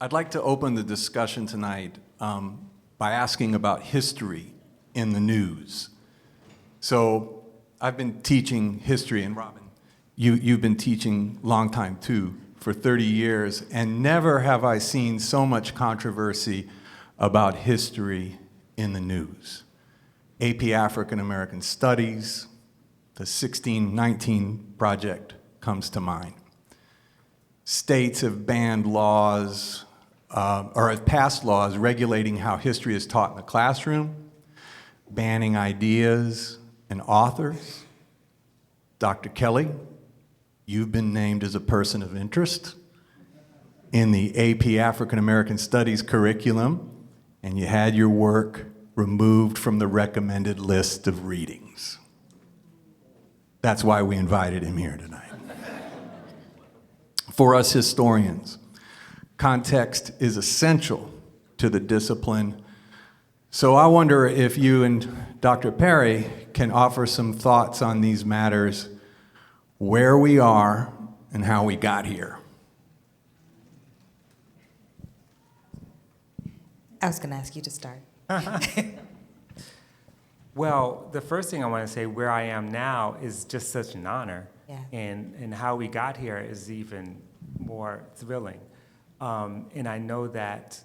I'd like to open the discussion tonight by asking about history in the news. So I've been teaching history, and Robin, you've been teaching long time too, for 30 years, and never have I seen so much controversy about history in the news. AP African American Studies, the 1619 Project comes to mind. States have banned laws, or have passed laws regulating how history is taught in the classroom, banning ideas and authors. Dr. Kelley, you've been named as a person of interest in the AP African American Studies curriculum, and you had your work removed from the recommended list of readings. That's why we invited him here tonight. For us historians, context is essential to the discipline. So I wonder if you and Dr. Perry can offer some thoughts on these matters, where we are and how we got here. I was going to ask you to start. Well, the first thing I want to say, where I am now is just such an honor. Yeah. And how we got here is even more thrilling. And I know that,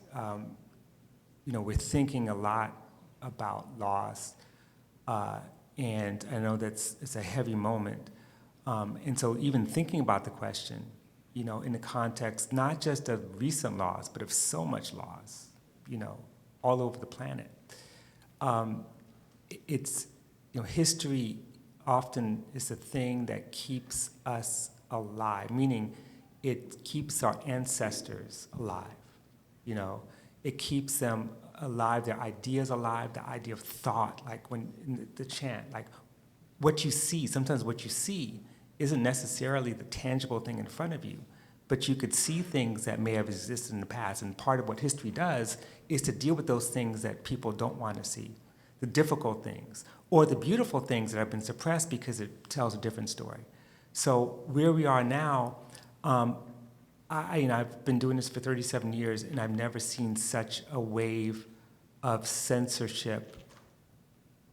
we're thinking a lot about loss. And I know it's a heavy moment. And so even thinking about the question, in the context, not just of recent loss, but of so much loss, all over the planet. It's, history often is the thing that keeps us alive, meaning it keeps our ancestors alive, It keeps them alive, their ideas alive, the idea of thought, like when in the chant, like what you see, sometimes what you see isn't necessarily the tangible thing in front of you, but you could see things that may have existed in the past, and part of what history does is to deal with those things that people don't want to see, the difficult things, or the beautiful things that have been suppressed because it tells a different story. So where we are now, I've been doing this for 37 years, and I've never seen such a wave of censorship,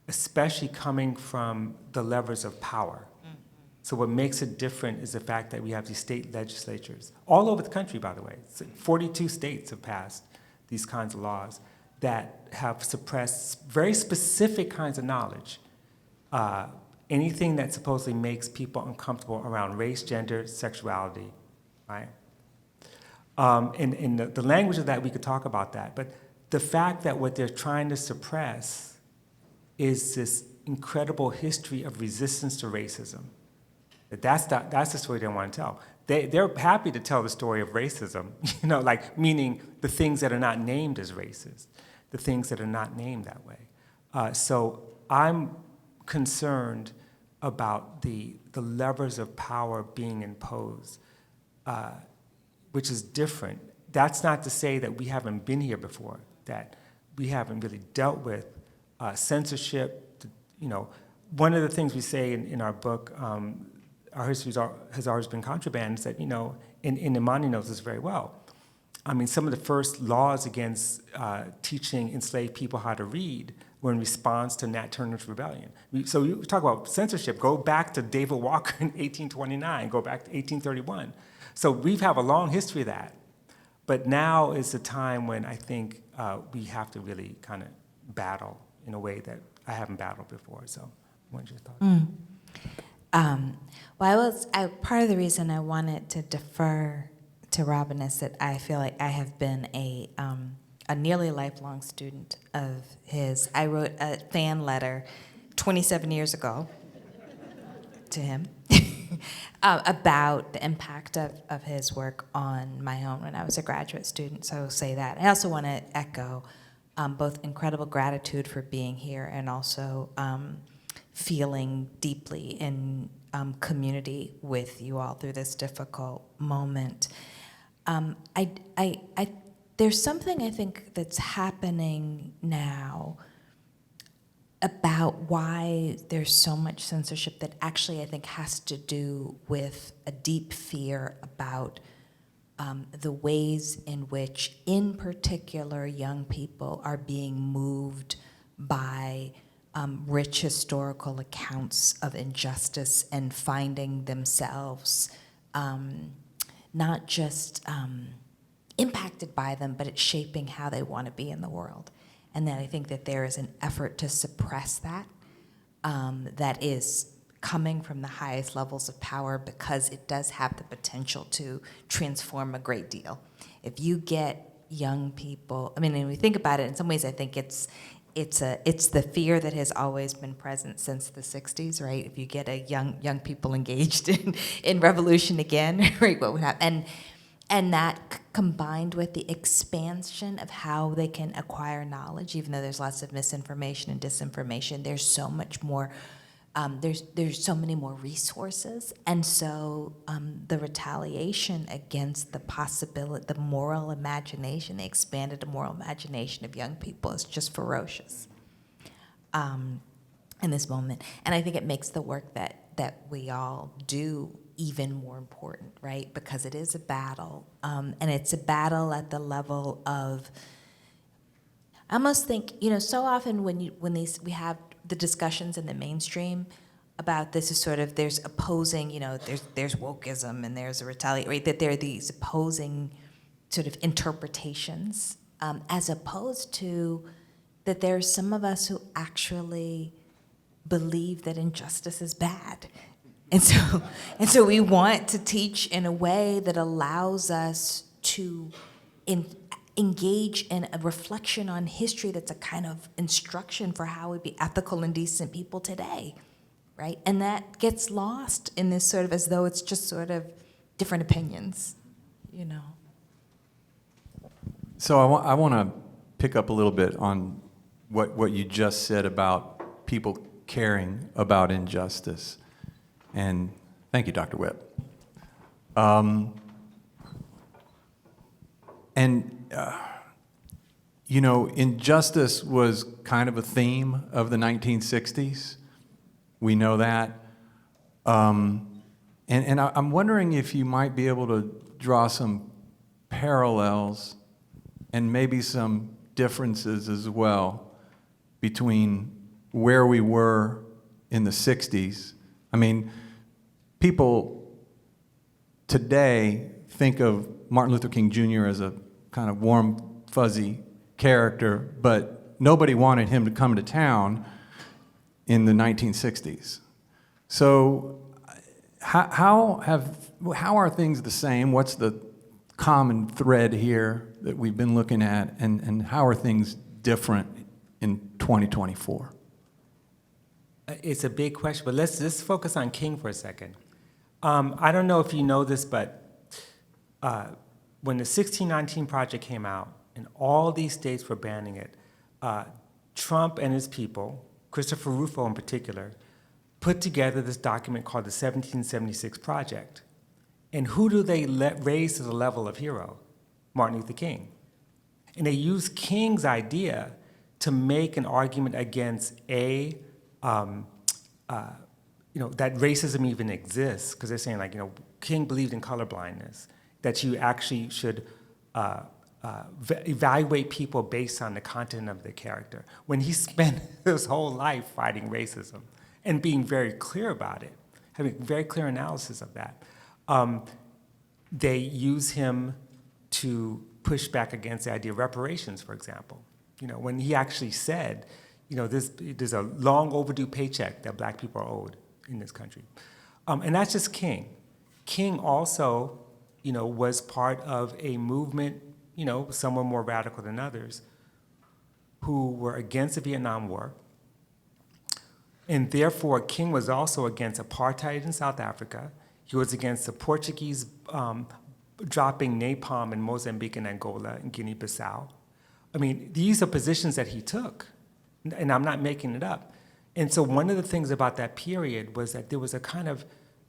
especially coming from the levers of power. Mm-hmm. So what makes it different is the fact that we have these state legislatures, all over the country, by the way. 42 states have passed these kinds of laws that have suppressed very specific kinds of knowledge. Anything that supposedly makes people uncomfortable around race, gender, sexuality, right? And the language of that, we could talk about that. But the fact that what they're trying to suppress is this incredible history of resistance to racism. That's the story they want to tell. They're happy to tell the story of racism, meaning the things that are not named as racist, the things that are not named that way. So I'm concerned about the levers of power being imposed, which is different. That's not to say that we haven't been here before, that we haven't really dealt with censorship. One of the things we say in our book, our history has always been contraband, is that, and Imani knows this very well. I mean, some of the first laws against teaching enslaved people how to read were in response to Nat Turner's rebellion. So you talk about censorship, go back to David Walker in 1829, go back to 1831. So we have a long history of that. But now is the time when I think we have to really kind of battle in a way that I haven't battled before. So what are your thoughts? Part of the reason I wanted to defer to Robin is that I feel like I have been a nearly lifelong student of his. I wrote a fan letter 27 years ago to him about the impact of his work on my own when I was a graduate student, so I'll say that. I also want to echo both incredible gratitude for being here and also feeling deeply in community with you all through this difficult moment. There's something I think that's happening now about why there's so much censorship that actually I think has to do with a deep fear about the ways in which, in particular, young people are being moved by rich historical accounts of injustice and finding themselves not just impacted by them, but it's shaping how they want to be in the world. And then I think that there is an effort to suppress that, that is coming from the highest levels of power, because it does have the potential to transform a great deal. If you get young people, I mean, when we think about it, in some ways I think it's the fear that has always been present since the 60s, right? If you get a young people engaged in revolution again, right, what would happen? And that combined with the expansion of how they can acquire knowledge, even though there's lots of misinformation and disinformation, there's so much more, there's so many more resources. And so the retaliation against the possibility, the moral imagination, the expanded moral imagination of young people is just ferocious in this moment. And I think it makes the work that we all do even more important, right? Because it is a battle, and it's a battle at the level of, I almost think, so often when we have the discussions in the mainstream about this is sort of, there's opposing, there's wokeism and there's a retaliation, right? That there are these opposing sort of interpretations, as opposed to that there are some of us who actually believe that injustice is bad. And so we want to teach in a way that allows us to engage in a reflection on history that's a kind of instruction for how we be ethical and decent people today, right? And that gets lost in this sort of, as though it's just sort of different opinions, So I want to pick up a little bit on what you just said about people caring about injustice. And thank you, Dr. Webb. Injustice was kind of a theme of the 1960s. We know that. And I'm wondering if you might be able to draw some parallels and maybe some differences as well between where we were in the 60s. I mean, people today think of Martin Luther King Jr. as a kind of warm, fuzzy character, but nobody wanted him to come to town in the 1960s. So how are things the same? What's the common thread here that we've been looking at, and how are things different in 2024? It's a big question, but let's just focus on King for a second. I don't know if you know this, but when the 1619 Project came out and all these states were banning it, Trump and his people, Christopher Rufo in particular, put together this document called the 1776 Project. And who do they raise to the level of hero? Martin Luther King. And they used King's idea to make an argument against that racism even exists, because they're saying King believed in colorblindness, that you actually should evaluate people based on the content of their character, when he spent his whole life fighting racism and being very clear about it, having very clear analysis of that. They use him to push back against the idea of reparations, for example. When he actually said, there's a long overdue paycheck that black people are owed in this country. And that's just King. King also, was part of a movement, some were more radical than others, who were against the Vietnam War. And therefore, King was also against apartheid in South Africa. He was against the Portuguese dropping napalm in Mozambique and Angola and Guinea-Bissau. I mean, these are positions that he took, and I'm not making it up. And so one of the things about that period was that there was a kind of,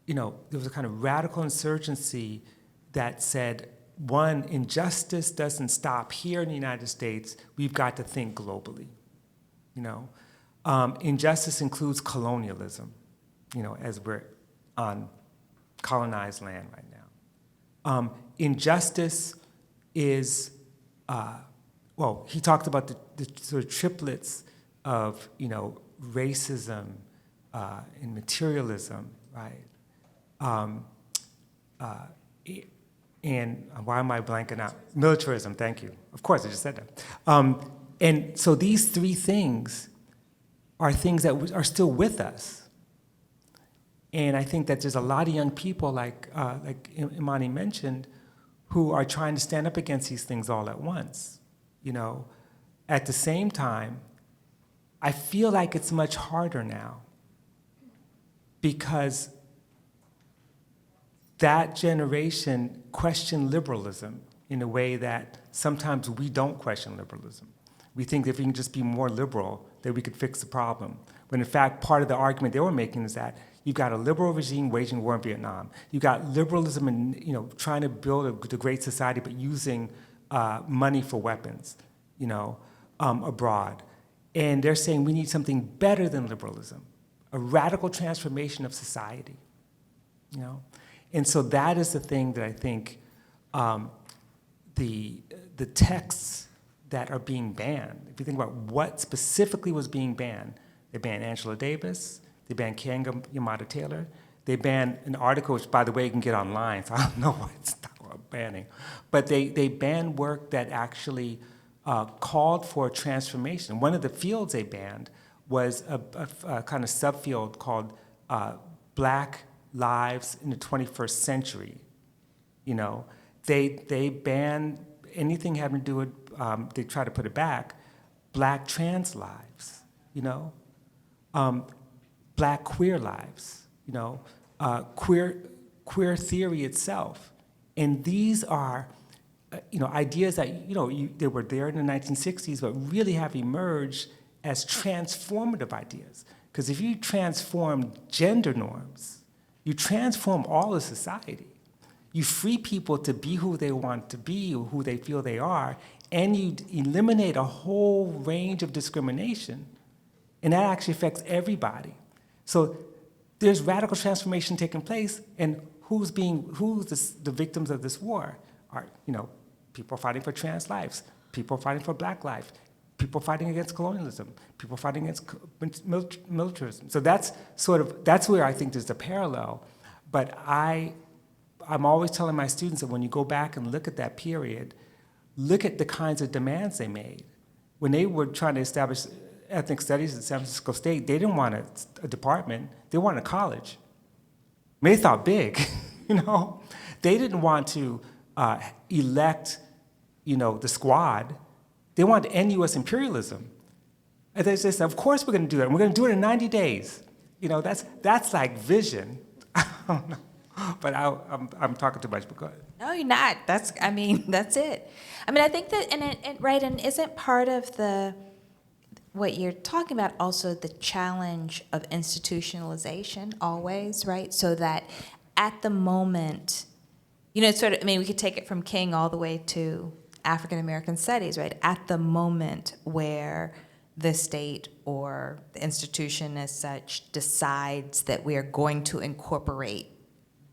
radical insurgency that said, one, injustice doesn't stop here in the United States. We've got to think globally. Injustice includes colonialism, as we're on colonized land right now. Injustice is, he talked about the sort of triplets of, racism and materialism, right? And why am I blanking out? Militarism, thank you. Of course, I just said that. And so these three things are things that are still with us. And I think that there's a lot of young people, like Imani mentioned, who are trying to stand up against these things all at once. At the same time, I feel like it's much harder now because that generation questioned liberalism in a way that sometimes we don't question liberalism. We think if we can just be more liberal, that we could fix the problem. When in fact, part of the argument they were making is that you've got a liberal regime waging war in Vietnam. You've got liberalism and trying to build the great society, but using money for weapons, abroad. And they're saying we need something better than liberalism, a radical transformation of society, And so that is the thing that I think the texts that are being banned, if you think about what specifically was being banned, they banned Angela Davis, they banned Kanga Yamada Taylor, they banned an article, which by the way you can get online, so I don't know what it's banning, but they banned work that actually called for a transformation. One of the fields they banned was a kind of subfield called Black Lives in the 21st Century. They banned anything having to do with, they try to put it back, Black trans lives, Black queer lives, queer theory itself. And these are, ideas that, they were there in the 1960s, but really have emerged as transformative ideas. Because if you transform gender norms, you transform all of society. You free people to be who they want to be, or who they feel they are, and you eliminate a whole range of discrimination. And that actually affects everybody. So there's radical transformation taking place, and who's the victims of this war? Are, people fighting for trans lives, people fighting for Black life, people fighting against colonialism, people fighting against militarism. So that's where I think there's a parallel. But I'm always telling my students that when you go back and look at that period, look at the kinds of demands they made. When they were trying to establish ethnic studies at San Francisco State, they didn't want a department, they wanted a college. They thought big, They didn't want to elect, the squad. They wanted to end U.S. imperialism. And they said, of course we're going to do it. And we're going to do it in 90 days. That's like vision. I don't know. But I'm talking too much. But go ahead. No, you're not. That's it. I think that, and isn't part of what you're talking about also the challenge of institutionalization always, right? So that at the moment, we could take it from King all the way to African American studies, right? At the moment where the state or the institution as such decides that we are going to incorporate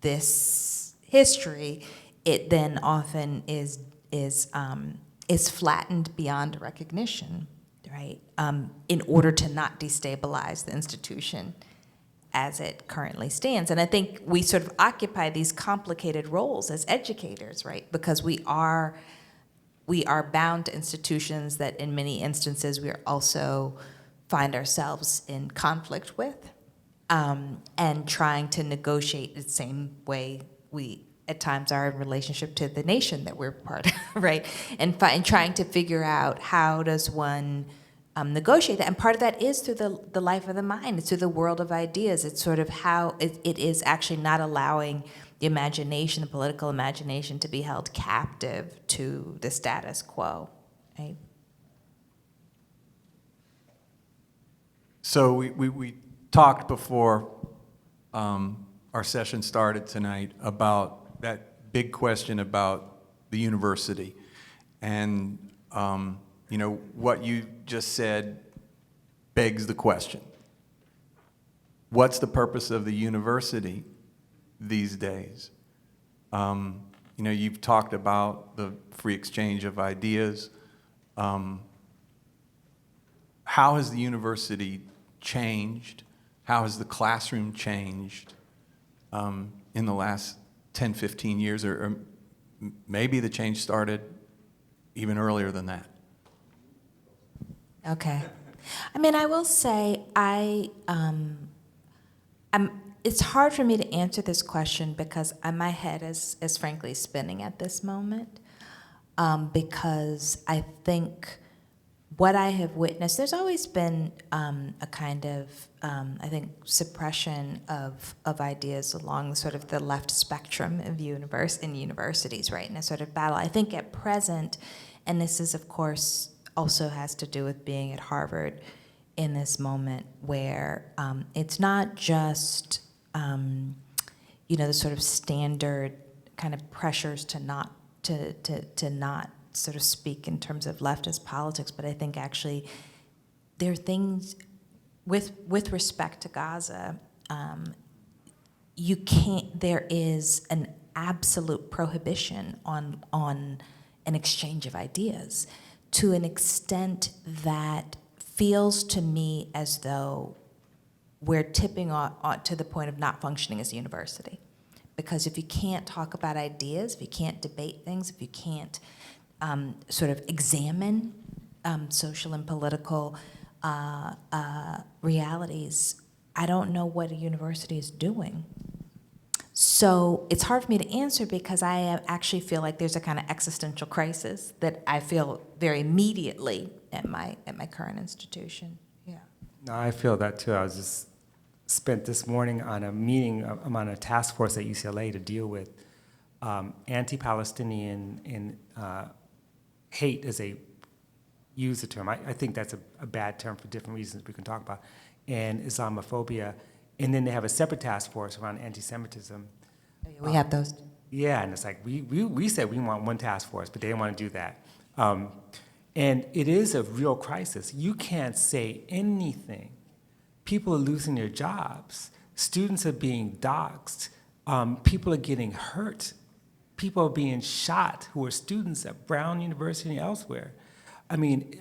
this history, it then often is flattened beyond recognition, right? In order to not destabilize the institution as it currently stands. And I think we sort of occupy these complicated roles as educators, right? Because we are bound to institutions that in many instances we also find ourselves in conflict with, and trying to negotiate the same way we at times are in relationship to the nation that we're part of, right? And trying to figure out how does one negotiate that. And part of that is through the life of the mind. It's through the world of ideas. It's sort of how it is actually not allowing the imagination, the political imagination, to be held captive to the status quo, right? So we talked before our session started tonight about that big question about the university. And what you just said begs the question. What's the purpose of the university these days? You know, you've talked about the free exchange of ideas. How has the university changed? How has the classroom changed in the last 10, 15 years? Or maybe the change started even earlier than that. Okay. I mean, I will say it's hard for me to answer this question because my head is frankly spinning at this moment, because I think what I have witnessed, there's always been a kind of, I think, suppression of ideas along sort of the left spectrum of universities, right, in a sort of battle. I think at present, and this is, of course, also has to do with being at Harvard in this moment where it's not just, the sort of standard kind of pressures to not sort of speak in terms of leftist politics, but I think actually there are things with respect to Gaza, there is an absolute prohibition on an exchange of ideas to an extent that feels to me as though we're tipping on to the point of not functioning as a university. Because if you can't talk about ideas, if you can't debate things, if you can't sort of examine social and political realities, I don't know what a university is doing. So it's hard for me to answer because I actually feel like there's a kind of existential crisis that I feel very immediately at my current institution. Yeah. No, I feel that too. I was just spent this morning on a meeting. I'm on a task force at UCLA to deal with anti-Palestinian and hate as they use the term. I think that's a bad term for different reasons we can talk about, and Islamophobia. And then they have a separate task force around anti-Semitism. Oh, yeah, we have those. Yeah, and it's like, we said we want one task force, but they didn't want to do that. And it is a real crisis. You can't say anything. People are losing their jobs. Students are being doxxed. People are getting hurt. People are being shot who are students at Brown University and elsewhere. I mean,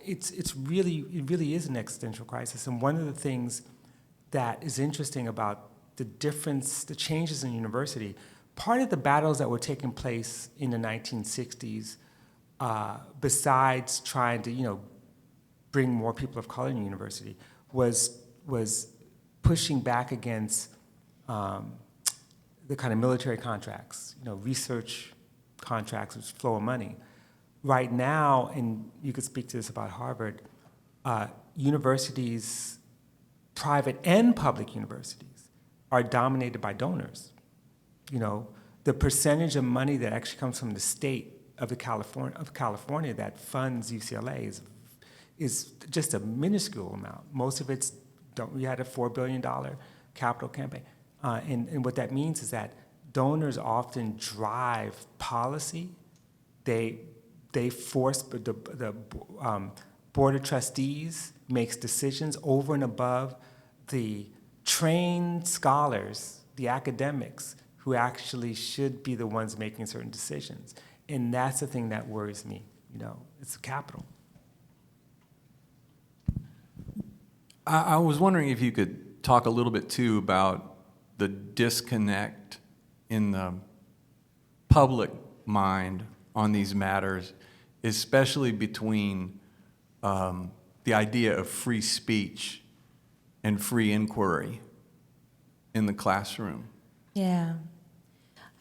it really is an existential crisis. And one of the things that is interesting about the changes in university, part of the battles that were taking place in the 1960s, besides trying to, bring more people of color in university, was pushing back against the kind of military contracts, research contracts, which flow of money. Right now, and you could speak to this about Harvard, universities, private and public universities, are dominated by donors. The percentage of money that actually comes from the state of California that funds UCLA is just a minuscule amount. Most of it's, we had a $4 billion capital campaign. And what that means is that donors often drive policy. They force, the board of trustees makes decisions over and above the trained scholars, the academics, who actually should be the ones making certain decisions. And that's the thing that worries me, it's capital. I was wondering if you could talk a little bit too about the disconnect in the public mind on these matters, especially between the idea of free speech and free inquiry in the classroom. Yeah.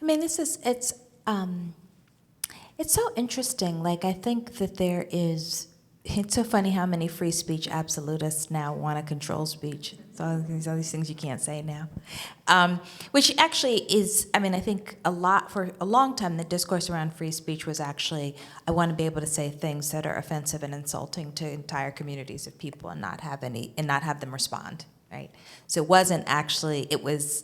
I mean, it's so interesting. Like, I think that it's so funny how many free speech absolutists now want to control speech. So all these things you can't say now. Which actually is, I think for a long time, the discourse around free speech was actually, I want to be able to say things that are offensive and insulting to entire communities of people and not have them respond, right? So it wasn't actually, it was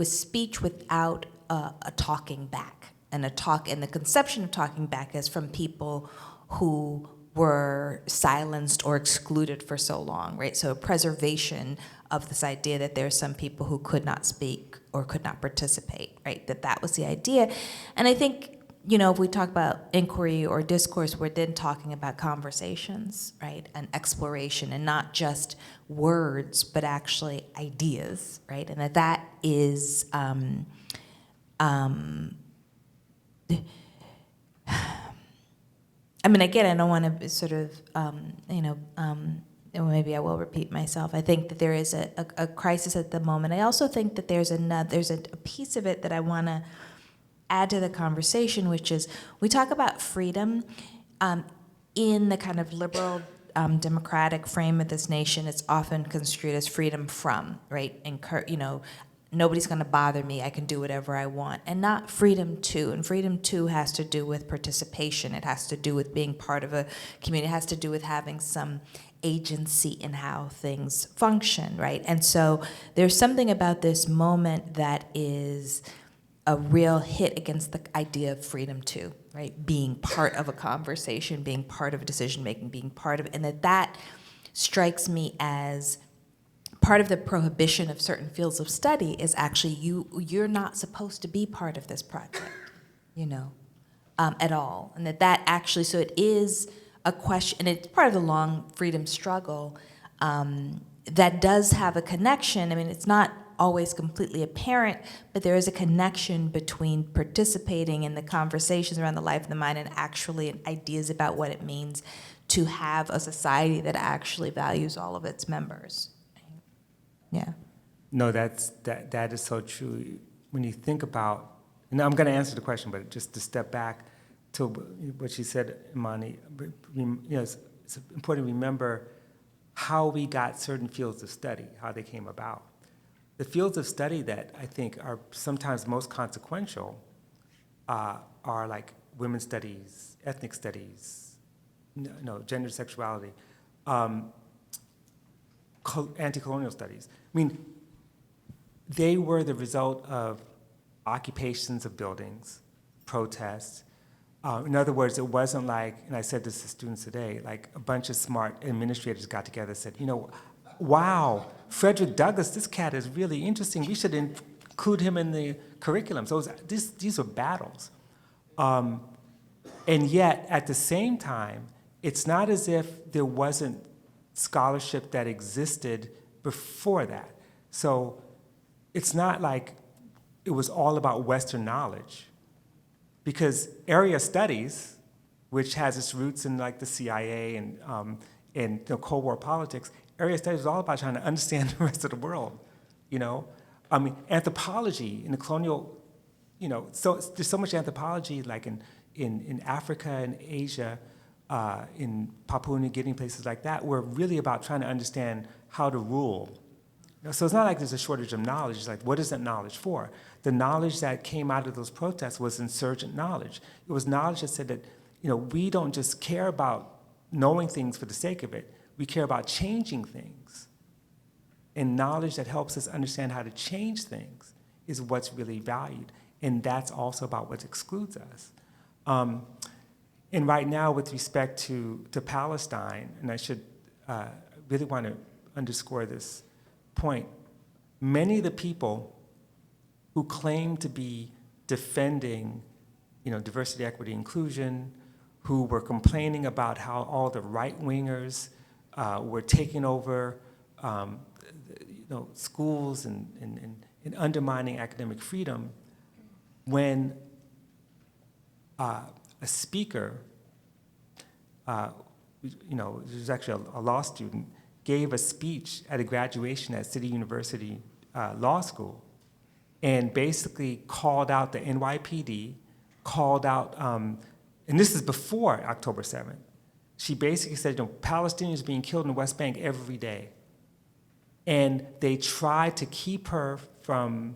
speech without a talking back, and the conception of talking back is from people who were silenced or excluded for so long, right? So preservation of this idea that there's some people who could not speak or could not participate, right? That was the idea. And I think, if we talk about inquiry or discourse, we're then talking about conversations, right? And exploration, and not just words, but actually ideas, right? And that is, again, I don't want to sort of, maybe I will repeat myself. I think that there is a crisis at the moment. I also think that there's a piece of it that I want to add to the conversation, which is we talk about freedom in the kind of liberal democratic frame of this nation. It's often construed as freedom from, right? Nobody's going to bother me. I can do whatever I want, and not freedom to. And freedom to has to do with participation. It has to do with being part of a community. It has to do with having some agency in how things function, right? And so there's something about this moment that is a real hit against the idea of freedom to, right? Being part of a conversation, being part of a decision making, being part of it, and that strikes me as part of the prohibition of certain fields of study is actually you're not supposed to be part of this project, at all, and that actually, so it is a question, and it's part of the long freedom struggle that does have a connection. It's not always completely apparent, but there is a connection between participating in the conversations around the life of the mind and actually ideas about what it means to have a society that actually values all of its members. Yeah. No, that is so true. When you think about, and I'm going to answer the question, but just to step back to what she said, Imani, it's important to remember how we got certain fields of study, how they came about. The fields of study that I think are sometimes most consequential are like women's studies, ethnic studies, gender sexuality, anti-colonial studies. They were the result of occupations of buildings, protests. In other words, it wasn't like, and I said this to students today, like a bunch of smart administrators got together and said, wow, Frederick Douglass, this cat is really interesting. We should include him in the curriculum. So these were battles. And yet, at the same time, it's not as if there wasn't scholarship that existed before that. So it's not like it was all about Western knowledge, because area studies, which has its roots in like the CIA and Cold War politics, area studies is all about trying to understand the rest of the world. Anthropology in the colonial, so there's so much anthropology like in Africa and Asia, in Papua New Guinea, places like that, were really about trying to understand how to rule. So it's not like there's a shortage of knowledge. It's like, what is that knowledge for? The knowledge that came out of those protests was insurgent knowledge. It was knowledge that said that, we don't just care about knowing things for the sake of it. We care about changing things. And knowledge that helps us understand how to change things is what's really valued. And that's also about what excludes us. And right now, with respect to Palestine, and I should really want to underscore this point, many of the people who claim to be defending, diversity, equity, inclusion, who were complaining about how all the right-wingers were taking over, schools and undermining academic freedom, when a speaker, who's actually a law student, gave a speech at a graduation at City University Law School, and basically called out the NYPD, called out, and this is before October 7th. She basically said, Palestinians are being killed in the West Bank every day. And they tried to keep her from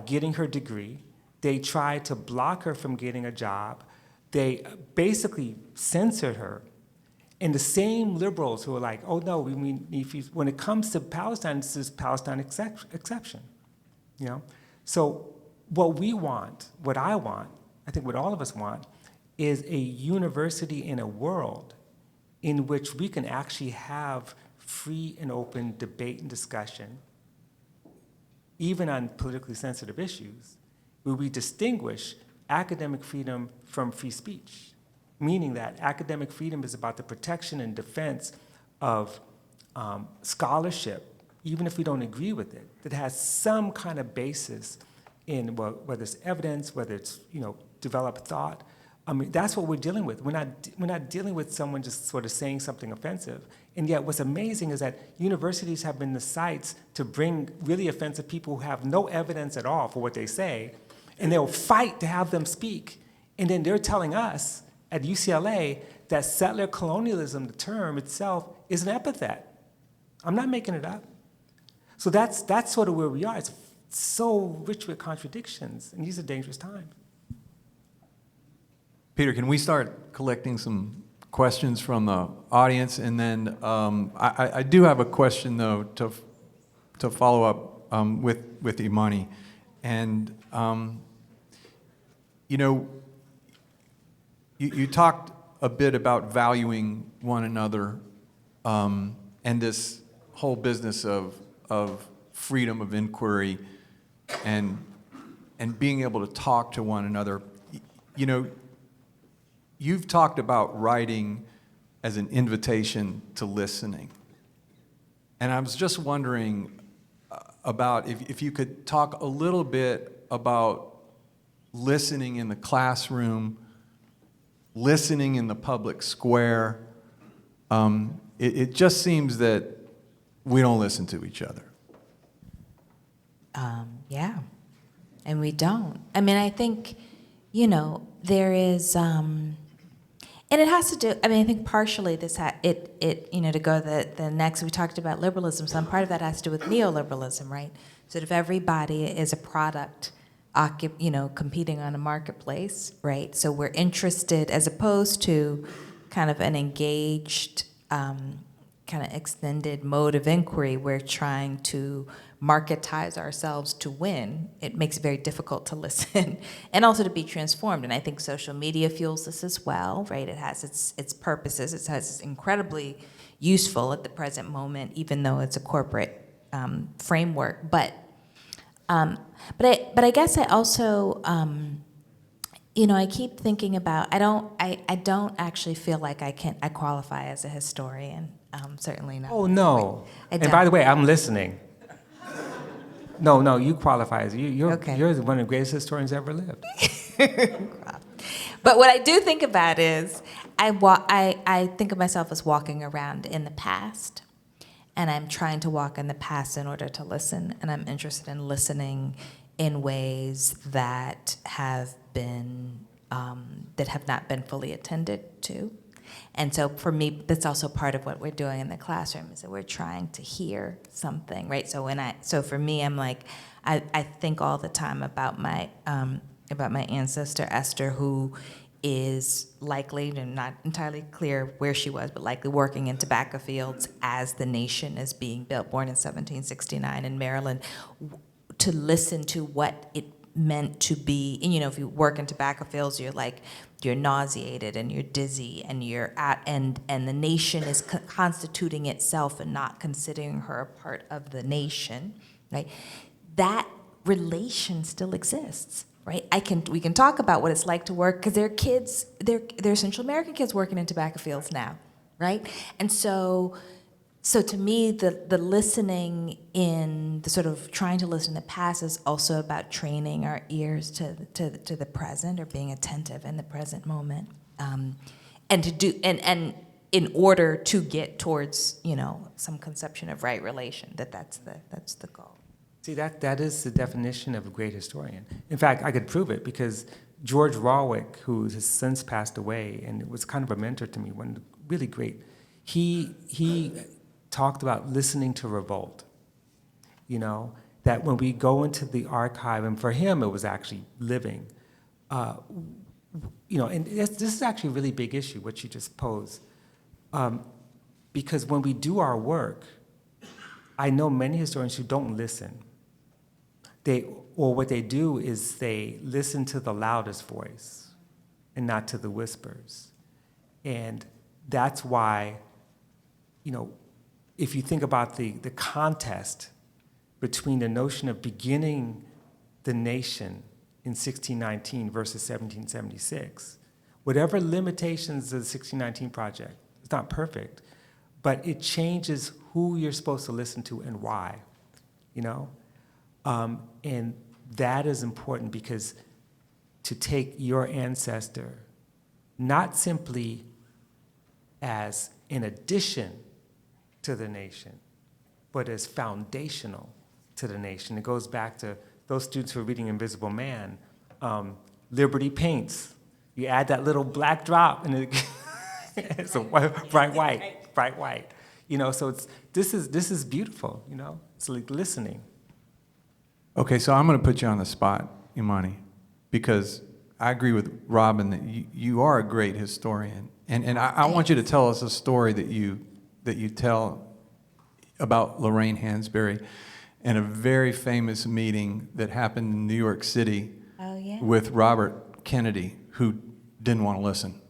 getting her degree. They tried to block her from getting a job. They basically censored her. And the same liberals who are like, oh no, when it comes to Palestine, this is Palestine exception. So what we want, what I want, I think what all of us want, is a university in a world in which we can actually have free and open debate and discussion, even on politically sensitive issues, where we distinguish academic freedom from free speech, meaning that academic freedom is about the protection and defense of scholarship, even if we don't agree with it, that has some kind of basis in, well, whether it's evidence, whether it's developed thought. I mean, that's what we're dealing with. We're not dealing with someone just sort of saying something offensive. And yet what's amazing is that universities have been the sites to bring really offensive people who have no evidence at all for what they say, and they'll fight to have them speak. And then they're telling us at UCLA that settler colonialism, the term itself, is an epithet. I'm not making it up. So that's sort of where we are. It's so rich with contradictions, and these are dangerous times. Peter, can we start collecting some questions from the audience? And then I do have a question, though, to follow up with Imani. And, you talked a bit about valuing one another and this whole business of freedom of inquiry and being able to talk to one another. You've talked about writing as an invitation to listening. And I was just wondering about if you could talk a little bit about listening in the classroom, listening in the public square. It just seems that we don't listen to each other. Yeah, and we don't. I mean, I think, there is, and it has to do, I think partially this, to go the next, we talked about liberalism, some part of that has to do with neoliberalism, right? So if everybody is a product, competing on a marketplace, right? So we're interested, as opposed to kind of an engaged, kind of extended mode of inquiry, we're trying to marketize ourselves to win. It makes it very difficult to listen and also to be transformed. And I think social media fuels this as well, right? It has its purposes. It's incredibly useful at the present moment, even though it's a corporate framework. But I guess I also, I keep thinking about, I don't actually feel like I qualify as a historian. Certainly not. Oh, no. And by the way, I'm listening. No, you qualify as, you're one of the greatest historians ever lived. But what I do think about is, I think of myself as walking around in the past, and I'm trying to walk in the past in order to listen, and I'm interested in listening in ways that have not been fully attended to. And so for me, that's also part of what we're doing in the classroom, is that we're trying to hear something, right? So for me, I'm like, I think all the time about my ancestor Esther, who is likely, and not entirely clear where she was, but likely working in tobacco fields as the nation is being built, born in 1769 in Maryland, to listen to what it meant to be. And, if you work in tobacco fields, you're nauseated and you're dizzy and and the nation is constituting itself and not considering her a part of the nation, right? That relation still exists, right? We can talk about what it's like to work, because they're Central American kids working in tobacco fields now, right? And so to me, the listening in the sort of trying to listen in the past is also about training our ears to the present, or being attentive in the present moment, and in order to get towards some conception of right relation, that's the goal. See, that is the definition of a great historian. In fact, I could prove it, because George Rawlick, who has since passed away and was kind of a mentor to me, one really great, he talked about listening to revolt. That when we go into the archive, and for him it was actually living, and this is actually a really big issue, what you just posed, because when we do our work, I know many historians who don't listen. What they do is they listen to the loudest voice and not to the whispers. And that's why, if you think about the contest between the notion of beginning the nation in 1619 versus 1776, whatever limitations of the 1619 project, it's not perfect, but it changes who you're supposed to listen to and why, you know? And that is important, because to take your ancestor not simply as an addition to the nation, but as foundational to the nation. It goes back to those students who are reading Invisible Man. Liberty paints. You add that little black drop, and it's a bright white. You know, so this is beautiful. You know, it's like listening. Okay, so I'm going to put you on the spot, Imani, because I agree with Robin that you are a great historian, and I want you to tell us a story that you tell about Lorraine Hansberry and a very famous meeting that happened in New York City with Robert Kennedy, who didn't want to listen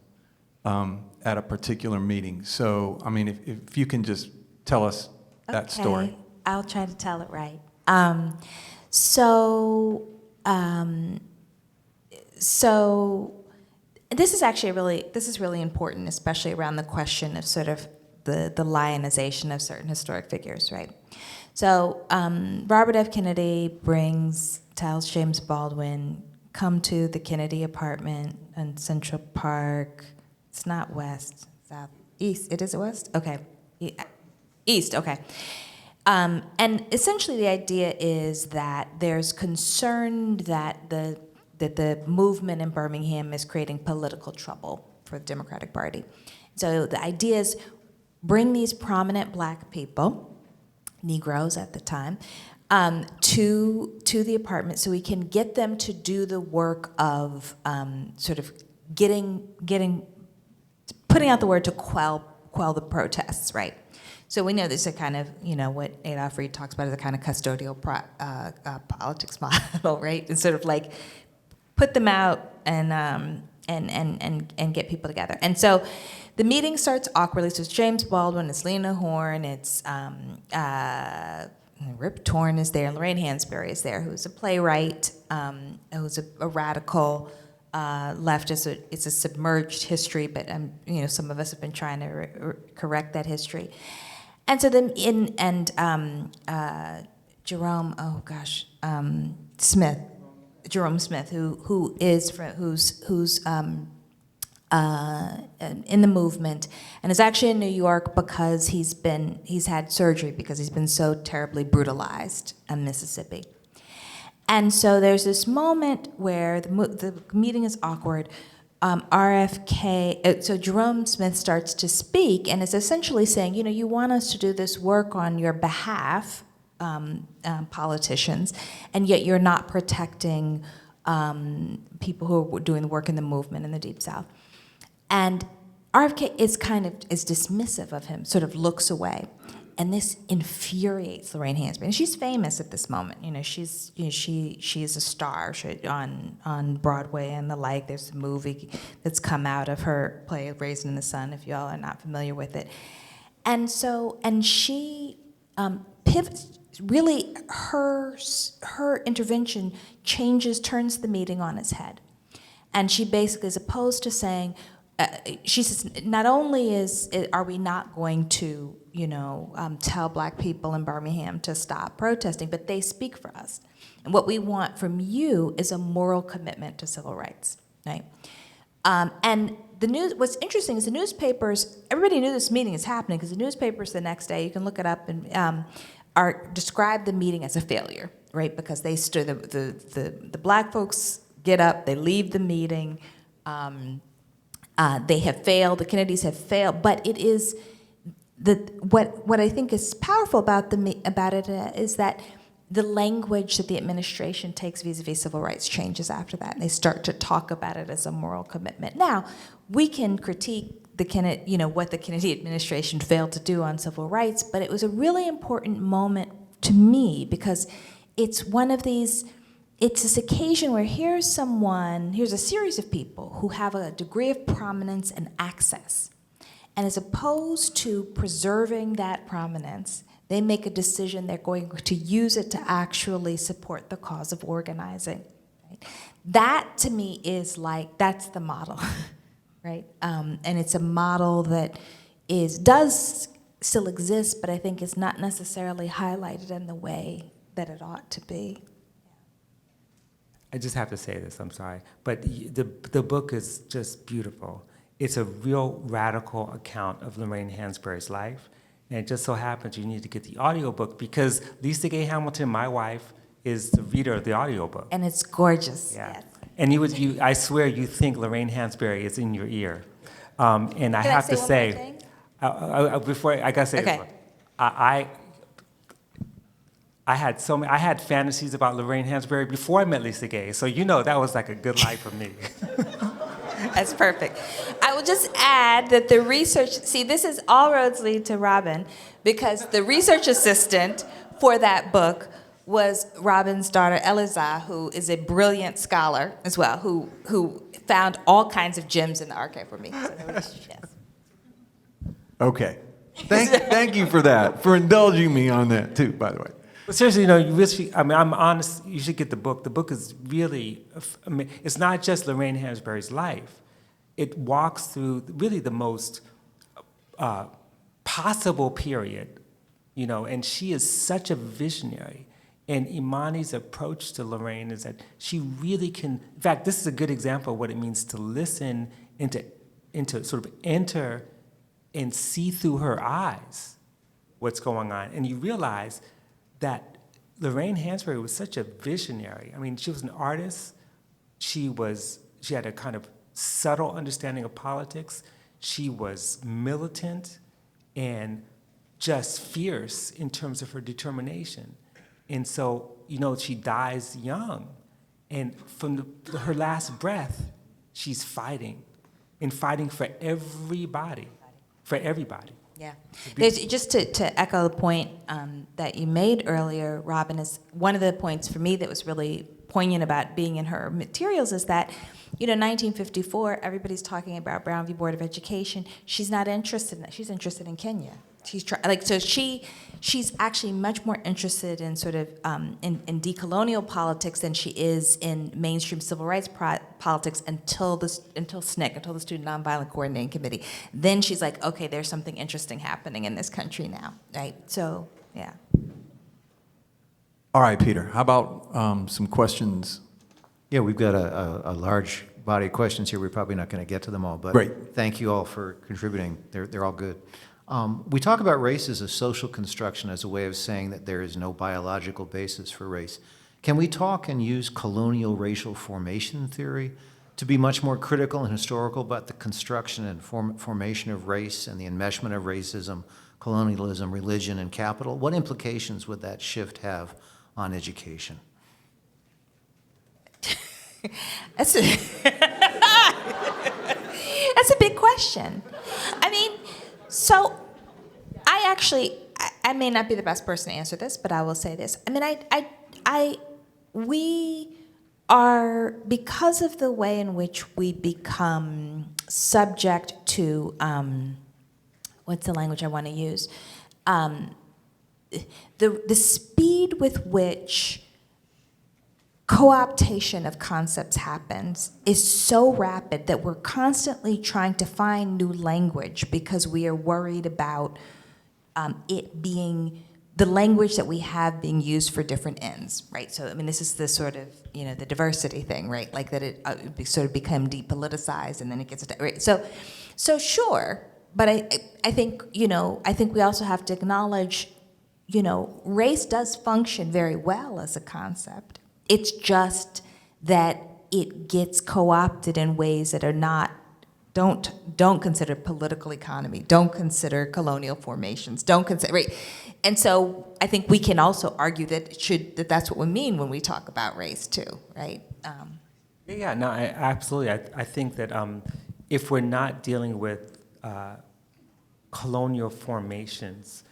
at a particular meeting. So, I mean, if you can just tell us that story. I'll try to tell it right. So this is actually really important, especially around the question of sort of the lionization of certain historic figures, right? So Robert F. Kennedy tells James Baldwin, come to the Kennedy apartment in Central Park. It's not west, south, east. It is west? Okay. East, okay. And essentially the idea is that there's concern that the movement in Birmingham is creating political trouble for the Democratic Party. So the idea is bring these prominent black people, Negroes at the time, to the apartment so we can get them to do the work of sort of putting out the word to quell the protests, right? So we know this is a kind of, you know, what Adolph Reed talks about as a kind of custodial politics model, right? And sort of like put them out and get people together. And so the meeting starts awkwardly. So it's James Baldwin, it's Lena Horne, it's Rip Torn is there, Lorraine Hansberry is there, who's a playwright, who's a radical leftist. It's a submerged history, but you know, some of us have been trying to correct that history. And so then Jerome Smith, who's in the movement and is actually in New York because he's had surgery because he's been so terribly brutalized in Mississippi. And so there's this moment where the meeting is awkward. So Jerome Smith starts to speak and is essentially saying, you know, you want us to do this work on your behalf, politicians, and yet you're not protecting people who are doing the work in the movement in the Deep South. And RFK is dismissive of him, sort of looks away. And this infuriates Lorraine Hansberry. And she's famous at this moment. You know, she is a star on Broadway and the like. There's a movie that's come out of her play Raisin in the Sun, if y'all are not familiar with it. And she pivots, really her intervention turns the meeting on its head. And she basically is opposed to saying, she says, not only are we not going to, you know, tell black people in Birmingham to stop protesting, but they speak for us. And what we want from you is a moral commitment to civil rights, right? And what's interesting is the newspapers, everybody knew this meeting is happening because the newspapers the next day, you can look it up, and describe the meeting as a failure, right? Because they stood, the black folks get up, they leave the meeting, they have failed, the Kennedys have failed, but it is, what I think is powerful about it is that the language that the administration takes vis-a-vis civil rights changes after that. And they start to talk about it as a moral commitment. Now, we can critique what the Kennedy administration failed to do on civil rights, but it was a really important moment to me because it's this occasion where here's a series of people who have a degree of prominence and access. And as opposed to preserving that prominence, they make a decision they're going to use it to actually support the cause of organizing. Right? That, to me, is like, that's the model, right? And it's a model that does still exist, but I think it's not necessarily highlighted in the way that it ought to be. I just have to say this, I'm sorry, but the book is just beautiful. It's a real radical account of Lorraine Hansberry's life, and it just so happens you need to get the audiobook because Lisa Gay Hamilton, my wife, is the reader of the audiobook. And it's gorgeous. Yeah. Yes. And I swear you think Lorraine Hansberry is in your ear. And I have to say, before I gotta say Okay. this, I had fantasies about Lorraine Hansberry before I met Lisa Gay, so that was like a good life for me. That's perfect. I will just add that the research, see, this is all roads lead to Robin, because the research assistant for that book was Robin's daughter, Eliza, who is a brilliant scholar as well, who found all kinds of gems in the archive for me. So that was, yes. Okay. Thank you for that, for indulging me on that too, by the way. But seriously, I'm honest, you should get the book. The book is really, it's not just Lorraine Hansberry's life. It walks through really the most possible period, and she is such a visionary. And Imani's approach to Lorraine is that she really can, in fact, this is a good example of what it means to listen and to sort of enter and see through her eyes what's going on. And you realize that Lorraine Hansberry was such a visionary. I mean, she was an artist. She had a kind of subtle understanding of politics. She was militant and just fierce in terms of her determination. And so, she dies young. And from her last breath, she's fighting, and fighting for everybody, Yeah. Just to echo the point that you made earlier, Robin, is one of the points for me that was really poignant about being in her materials is that, 1954, everybody's talking about Brown v. Board of Education. She's not interested in that. She's interested in Kenya. She's actually much more interested in sort of in decolonial politics than she is in mainstream civil rights politics until SNCC, until the Student Nonviolent Coordinating Committee. Then she's like, okay, there's something interesting happening in this country now, right? So, yeah. All right, Peter, how about some questions? Yeah, we've got a large body of questions here. We're probably not going to get to them all, but Great. Thank you all for contributing. They're all good. We talk about race as a social construction, as a way of saying that there is no biological basis for race. Can we talk and use colonial racial formation theory to be much more critical and historical about the construction and formation of race and the enmeshment of racism, colonialism, religion, and capital? What implications would that shift have on education? That's a big question. I mean, so I may not be the best person to answer this, but I will say this. I mean, we are, because of the way in which we become subject to, what's the language I want to use? The speed with which co-optation of concepts happens is so rapid that we're constantly trying to find new language because we are worried about it being the language that we have being used for different ends, right? So, I mean, this is the sort of, the diversity thing, right? Like that it sort of become depoliticized and then it gets, right? So sure, but I think, I think we also have to acknowledge, race does function very well as a concept. It's just that it gets co-opted in ways that are not, don't consider political economy, don't consider colonial formations, don't consider, right? And so I think we can also argue that that's what we mean when we talk about race too, right? Absolutely. I think that if we're not dealing with colonial formations,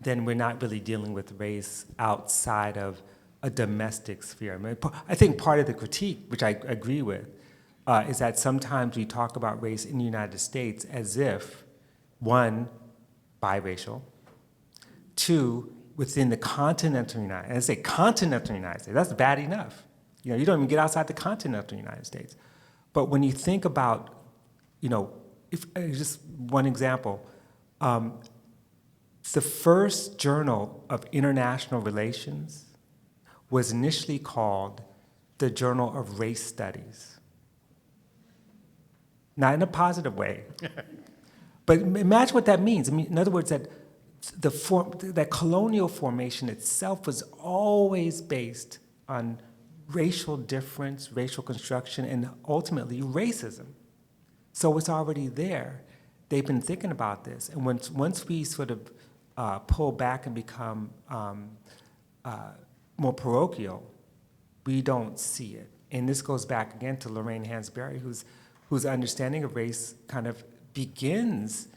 then we're not really dealing with race outside of a domestic sphere. I mean, I think part of the critique, which I agree with, is that sometimes we talk about race in the United States as if one, biracial, two, within the continental United States. And I say continental United States, that's bad enough. You know, you don't even get outside the continental United States. But when you think about, you know, if just one example, the first journal of international relations was initially called the Journal of Race Studies. Not in a positive way, but imagine what that means. I mean, in other words, that that colonial formation itself was always based on racial difference, racial construction, and ultimately racism. So it's already there. They've been thinking about this, and once we sort of pull back and become more parochial, we don't see it. And this goes back again to Lorraine Hansberry, whose understanding of race kind of begins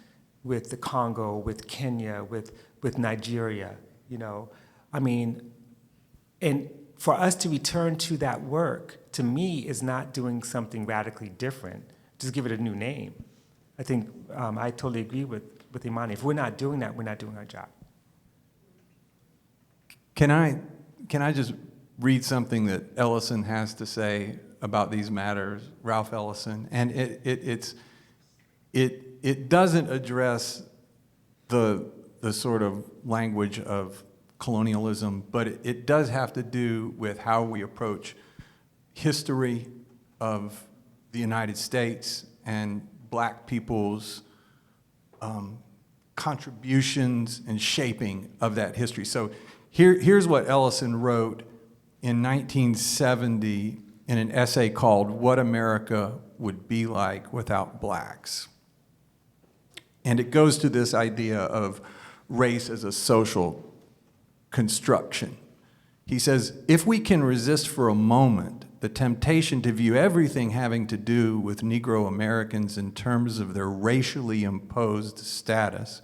with the Congo, with Kenya, with Nigeria, you know. I mean, and for us to return to that work, to me, is not doing something radically different. Just give it a new name. I think I totally agree with Imani. If we're not doing that, we're not doing our job. Can I just read something that Ellison has to say about these matters, Ralph Ellison? And it doesn't address the sort of language of colonialism, but it does have to do with how we approach history of the United States and Black people's contributions and shaping of that history. So here's what Ellison wrote in 1970 in an essay called What America Would Be Like Without Blacks. And it goes to this idea of race as a social construction. He says, if we can resist for a moment the temptation to view everything having to do with Negro Americans in terms of their racially imposed status,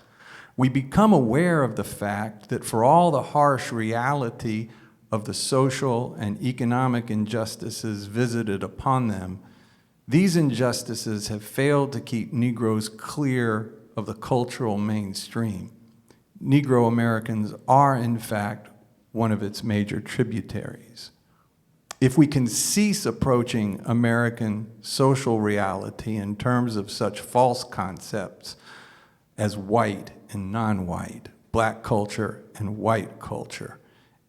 we become aware of the fact that for all the harsh reality of the social and economic injustices visited upon them, these injustices have failed to keep Negroes clear of the cultural mainstream. Negro Americans are, in fact, one of its major tributaries. If we can cease approaching American social reality in terms of such false concepts as white and non-white, Black culture and white culture,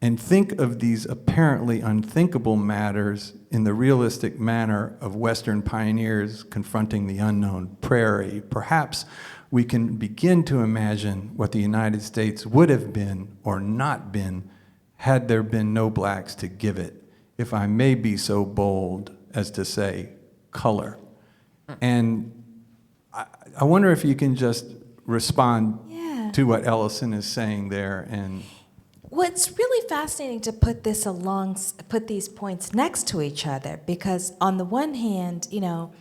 and think of these apparently unthinkable matters in the realistic manner of Western pioneers confronting the unknown prairie, perhaps we can begin to imagine what the United States would have been or not been had there been no Blacks to give it, if I may be so bold as to say, color. And I wonder if you can just respond to what Ellison is saying there. And well, it's really fascinating to put these points next to each other, because on the one hand, you know,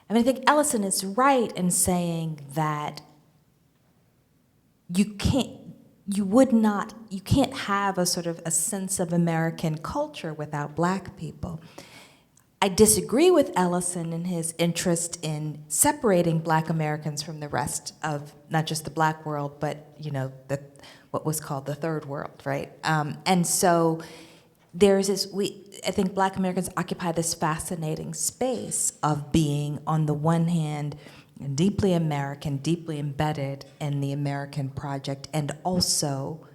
I mean, I think Ellison is right in saying that you can't have a sort of a sense of American culture without Black people. I disagree with Ellison in his interest in separating Black Americans from the rest of not just the Black world, but what was called the Third World, right? And so there's this. I think Black Americans occupy this fascinating space of being, on the one hand, deeply American, deeply embedded in the American project, and also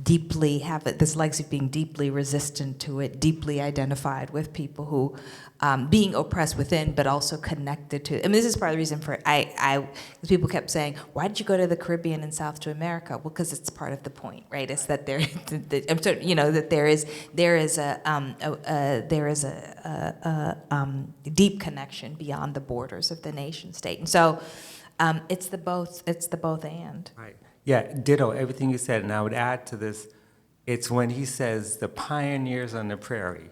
deeply have this legacy of being deeply resistant to it, deeply identified with people who, being oppressed within, but also connected to. I mean, this is part of the reason for because people kept saying, "Why did you go to the Caribbean and South to America?" Well, because it's part of the point, right? It's that that there is a deep connection beyond the borders of the nation state, and so it's the both and. Right. Yeah, ditto everything you said, and I would add to this, it's when he says the pioneers on the prairie.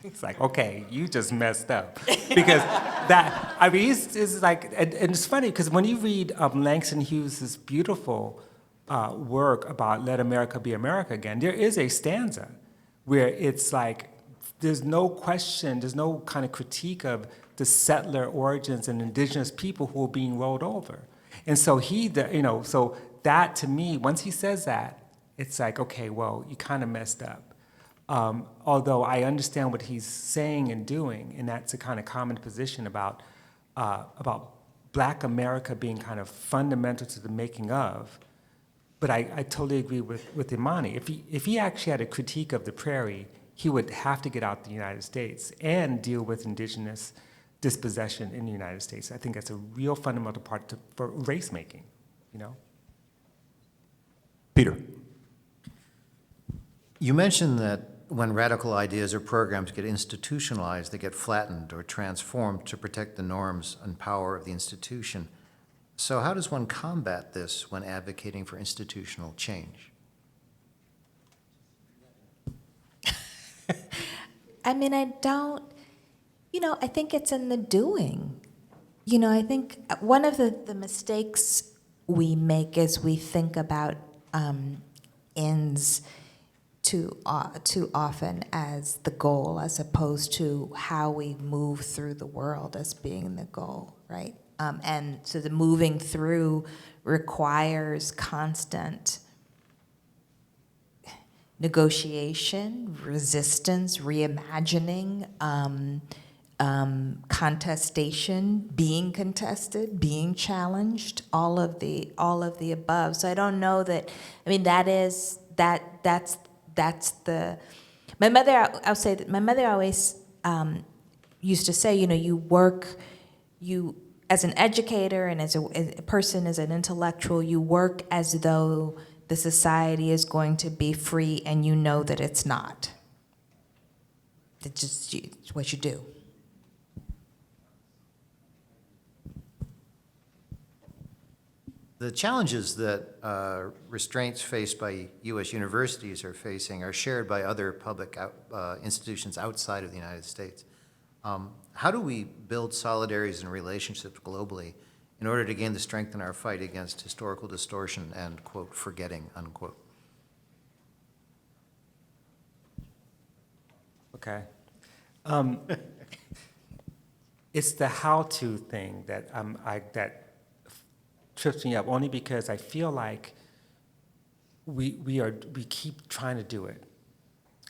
It's like, okay, you just messed up. Because that, I mean, it's like, and it's funny, because when you read Langston Hughes' beautiful work about Let America Be America Again, there is a stanza where it's like, there's no question, there's no kind of critique of the settler origins and indigenous people who were being rolled over. And so so that to me, once he says that, it's like, okay, well, you kind of messed up. Although I understand what he's saying and doing, and that's a kind of common position about Black America being kind of fundamental to the making of. But I totally agree with Imani. If he actually had a critique of the prairie, he would have to get out the United States and deal with indigenous dispossession in the United States. I think that's a real fundamental part for race making, you know? Peter. You mentioned that when radical ideas or programs get institutionalized, they get flattened or transformed to protect the norms and power of the institution. So how does one combat this when advocating for institutional change? I mean, I think it's in the doing. I think one of the mistakes we make is we think about ends too often as the goal, as opposed to how we move through the world as being the goal, right? And so the moving through requires constant negotiation, resistance, reimagining, contestation, being contested, being challenged, all of the above. So I don't know that. I mean, that's the. My mother. I'll say that my mother always used to say, you as an educator and as a person, as an intellectual, you work as though the society is going to be free, and you know that it's not. It's just it's what you do. The challenges that restraints faced by U.S. universities are facing are shared by other public institutions outside of the United States. How do we build solidarities and relationships globally in order to gain the strength in our fight against historical distortion and, quote, forgetting, unquote? Okay. It's the how-to thing that that trips me up, only because I feel like we keep trying to do it.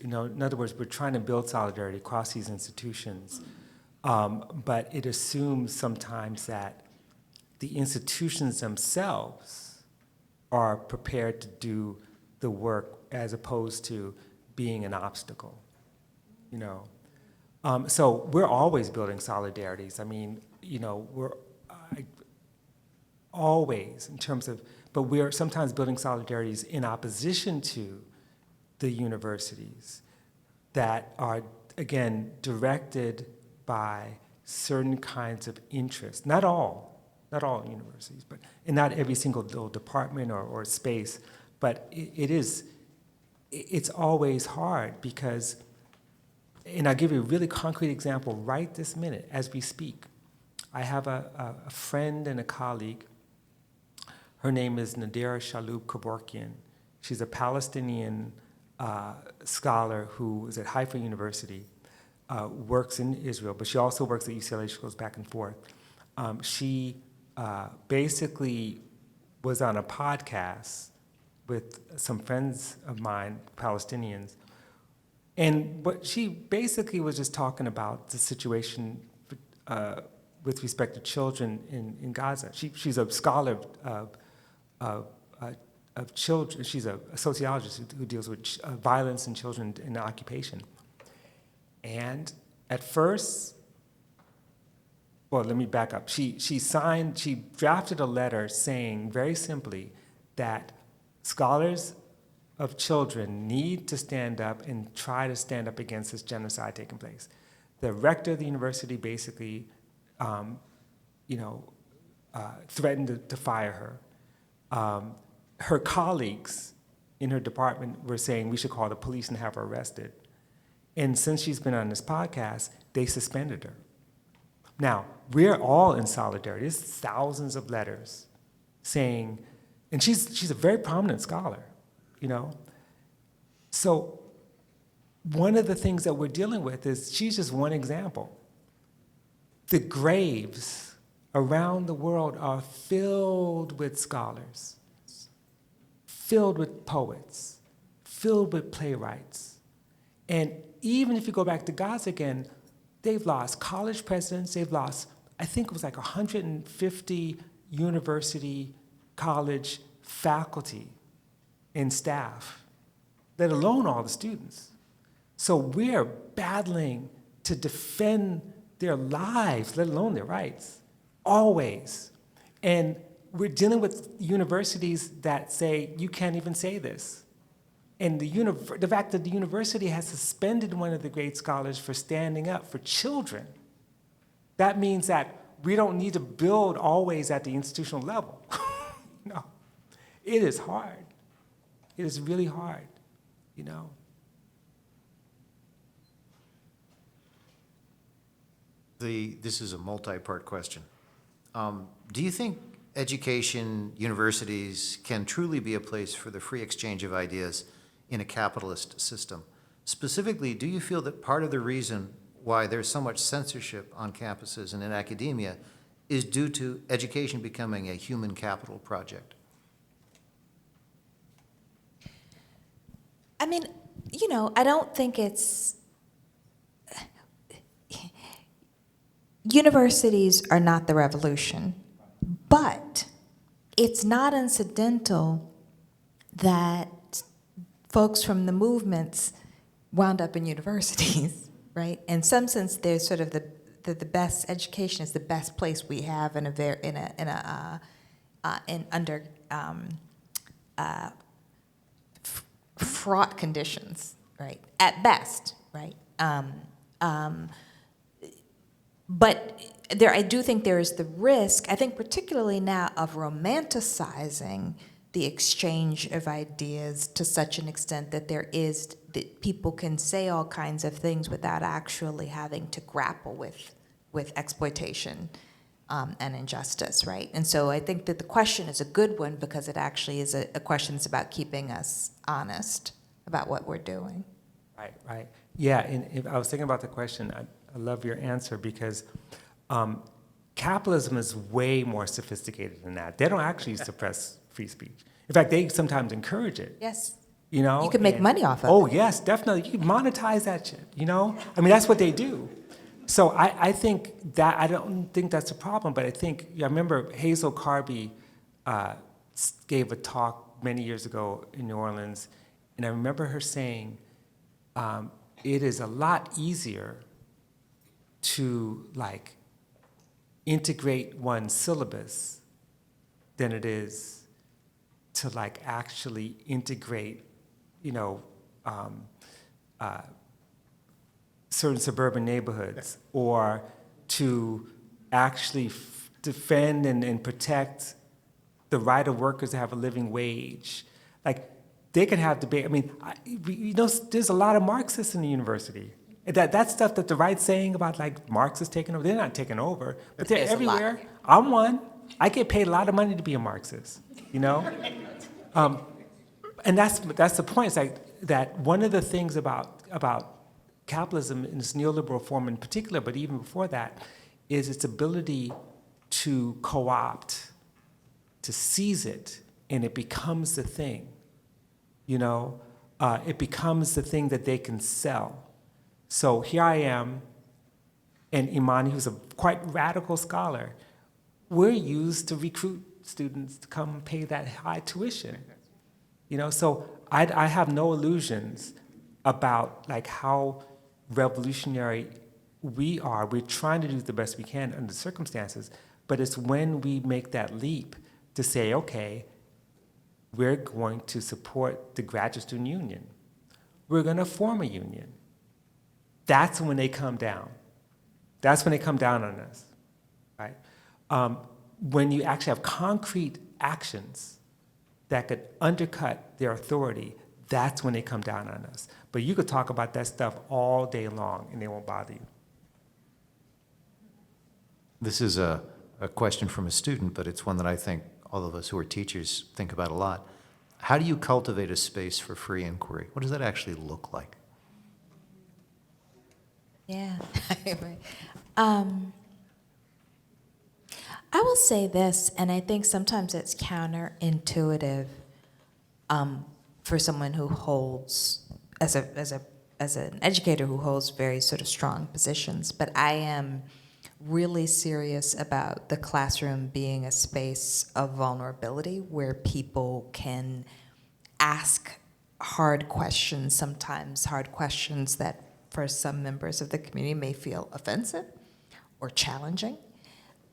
In other words, we're trying to build solidarity across these institutions, but it assumes sometimes that the institutions themselves are prepared to do the work as opposed to being an obstacle, So we're always building solidarities. I mean, we're always in terms of, but we're sometimes building solidarities in opposition to the universities that are, again, directed by certain kinds of interests. Not all universities, but and not every single little department or space, but it's always hard because, and I'll give you a really concrete example right this minute as we speak. I have a friend and a colleague. Her name is Nadira Shaloub Kevorkian. She's a Palestinian scholar who is at Haifa University, works in Israel, but she also works at UCLA. She goes back and forth. She basically was on a podcast with some friends of mine, Palestinians, and what she basically was just talking about the situation with respect to children in Gaza. She's a scholar of children. She's a sociologist who deals with violence in children in occupation. And at first, well, let me back up. She drafted a letter saying very simply that scholars of children need to stand up and try to stand up against this genocide taking place. The rector of the university basically, threatened to fire her. Her colleagues in her department were saying we should call the police and have her arrested. And since she's been on this podcast, they suspended her. Now, we're all in solidarity. There's thousands of letters saying, and she's a very prominent scholar, So one of the things that we're dealing with is she's just one example. the graves around the world are filled with scholars, filled with poets, filled with playwrights. And even if you go back to Gaza again, they've lost college presidents, they've lost, I think it was like 150 university, college faculty and staff, let alone all the students. So we're battling to defend their lives, let alone their rights, always. And we're dealing with universities that say, you can't even say this. And the fact that the university has suspended one of the great scholars for standing up for children, that means that we don't need to build always at the institutional level. No, it is hard. It is really hard, you know. This is a multi-part question. Do you think education, universities can truly be a place for the free exchange of ideas in a capitalist system? Specifically, do you feel that part of the reason why there's so much censorship on campuses and in academia is due to education becoming a human capital project? I mean, you know, I don't think it's. Universities are not the revolution, but it's not incidental that folks from the movements wound up in universities, right? In some sense, there's sort of the best education is the best place we have under fraught conditions, right? At best, right? But I do think there is the risk, I think particularly now, of romanticizing the exchange of ideas to such an extent that that people can say all kinds of things without actually having to grapple with exploitation and injustice, right? And so I think that the question is a good one because it actually is a question that's about keeping us honest about what we're doing. Right. Yeah, and if I was thinking about the question, I love your answer because capitalism is way more sophisticated than that. They don't actually suppress free speech. In fact, they sometimes encourage it. Yes. You know? You can make money off of it. Oh, yes, definitely. You can monetize that shit, you know? I mean, that's what they do. So I think that, I don't think that's a problem, but I remember Hazel Carby gave a talk many years ago in New Orleans, and I remember her saying, it is a lot easier to integrate one's syllabus than it is to actually integrate, certain suburban neighborhoods, or to actually defend and protect the right of workers to have a living wage. They could have debate. I mean, there's a lot of Marxists in the university. That stuff that the right's saying about Marxists taking over, they're not taking over, but they're everywhere. I'm one. I get paid a lot of money to be a Marxist, you know? And that's the point. It's that one of the things about capitalism in its neoliberal form in particular, but even before that, is its ability to co-opt, to seize it, and it becomes the thing. It becomes the thing that they can sell. So here I am, and Imani, who's a quite radical scholar, we're used to recruit students to come pay that high tuition. So I have no illusions about how revolutionary we are. We're trying to do the best we can under the circumstances, but it's when we make that leap to say, okay, we're going to support the graduate student union. We're going to form a union. That's when they come down. That's when they come down on us, right? When you actually have concrete actions that could undercut their authority, that's when they come down on us. But you could talk about that stuff all day long, and they won't bother you. This is a question from a student, but it's one that I think all of us who are teachers think about a lot. How do you cultivate a space for free inquiry? What does that actually look like? Yeah. I will say this, and I think sometimes it's counterintuitive for someone who holds, as an educator who holds very sort of strong positions, but I am really serious about the classroom being a space of vulnerability where people can ask hard questions, sometimes hard questions that for some members of the community may feel offensive or challenging,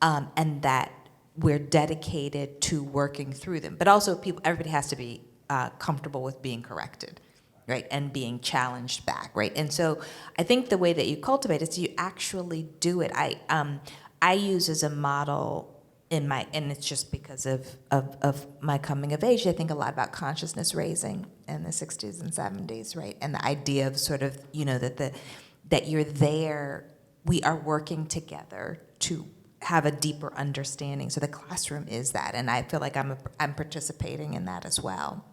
and that we're dedicated to working through them. But also, everybody has to be comfortable with being corrected, right, and being challenged back, right? And so I think the way that you cultivate is you actually do it. I use as a model and it's just because of my coming of age, I think a lot about consciousness raising in the 60s and 70s, right? And the idea of sort of, that you're there, we are working together to have a deeper understanding. So the classroom is that, and I feel like I'm participating in that as well.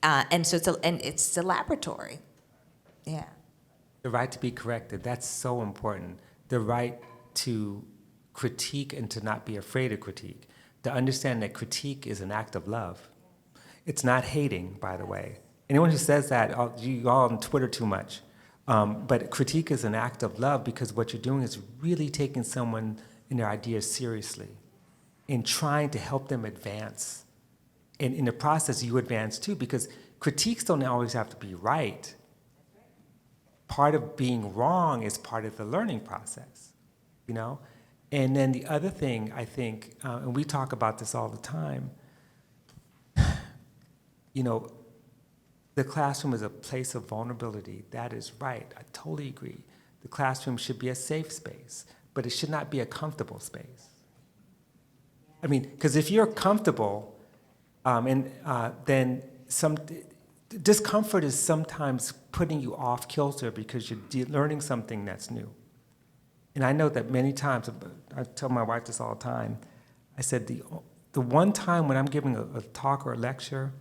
And so it's a laboratory. Yeah. The right to be corrected, that's so important. The right to critique and to not be afraid of critique. To understand that critique is an act of love. It's not hating, by the way. Anyone who says that, you all on Twitter too much. But critique is an act of love because what you're doing is really taking someone and their ideas seriously and trying to help them advance. And in the process, you advance too, because critiques don't always have to be right. Part of being wrong is part of the learning process, And then the other thing, I think, and we talk about this all the time, the classroom is a place of vulnerability. That is right. I totally agree. The classroom should be a safe space, but it should not be a comfortable space. I mean, because if you're comfortable, then discomfort is sometimes putting you off kilter because you're learning something that's new. And I know that many times, I tell my wife this all the time, I said, the one time when I'm giving a talk or a lecture,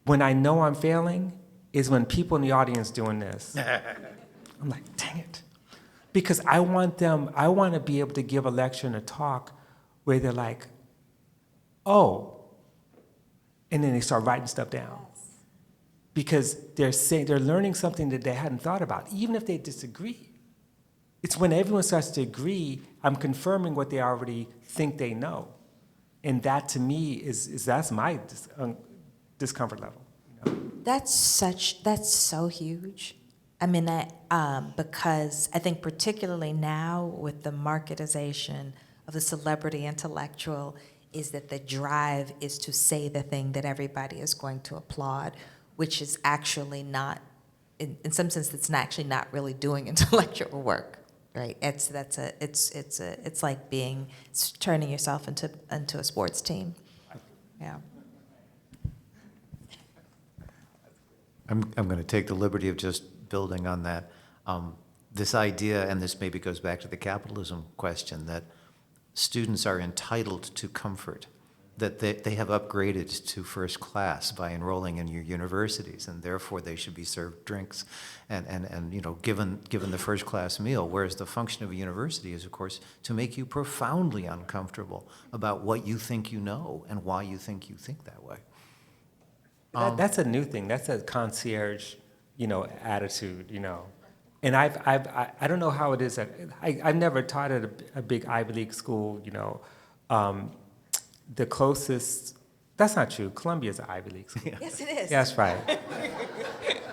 when I know I'm failing, is when people in the audience doing this. I'm like, dang it. Because I want to be able to give a lecture and a talk where they're like, oh, and then they start writing stuff down. Because they're learning something that they hadn't thought about, even if they disagree. It's when everyone starts to agree, I'm confirming what they already think they know. And that to me that's my discomfort level. That's so huge. I mean, because I think particularly now with the marketization of the celebrity intellectual is that the drive is to say the thing that everybody is going to applaud, which is actually not, in some sense, it's actually not really doing intellectual work. Right, it's like turning yourself into a sports team. Yeah. I'm going to take the liberty of just building on that. This idea, and this maybe goes back to the capitalism question, that students are entitled to comfort, that they have upgraded to first class by enrolling in your universities, and therefore they should be served drinks and given the first class meal, whereas the function of a university is, of course, to make you profoundly uncomfortable about what you think you know and why you think that way. That's a new thing. That's a concierge, attitude, And I don't know how it is. I've never taught at a big Ivy League school, The closest, that's not true. Columbia is an Ivy League school. Yes, it is. That's right.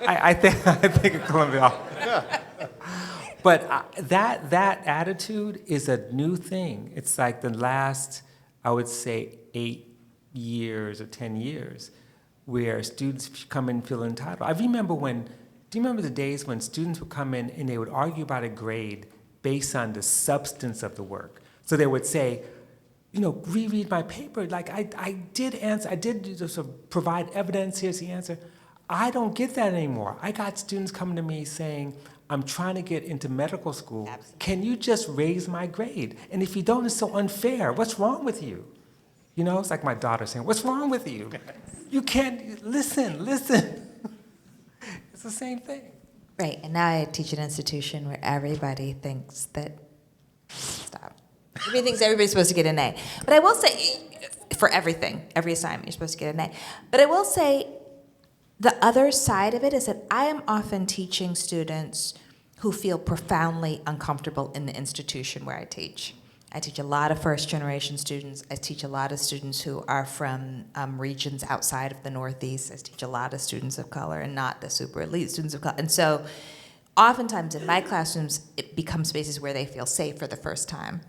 I think of Columbia. But that attitude is a new thing. It's like the last, I would say, 8 years or 10 years, where students come in and feel entitled. Do you remember the days when students would come in and they would argue about a grade based on the substance of the work? So they would say, reread my paper. Like, I did answer, I did sort of provide evidence, here's the answer. I don't get that anymore. I got students coming to me saying, I'm trying to get into medical school. Absolutely. Can you just raise my grade? And if you don't, it's so unfair. What's wrong with you? It's like my daughter saying, what's wrong with you? You can't, listen. It's the same thing. Right, and now I teach an institution where everybody thinks that, stop. Everybody thinks everybody's supposed to get an A. But I will say, for everything, every assignment, you're supposed to get an A. But I will say, the other side of it is that I am often teaching students who feel profoundly uncomfortable in the institution where I teach. I teach a lot of first-generation students. I teach a lot of students who are from regions outside of the Northeast. I teach a lot of students of color and not the super elite students of color. And so oftentimes in my classrooms, it becomes spaces where they feel safe for the first time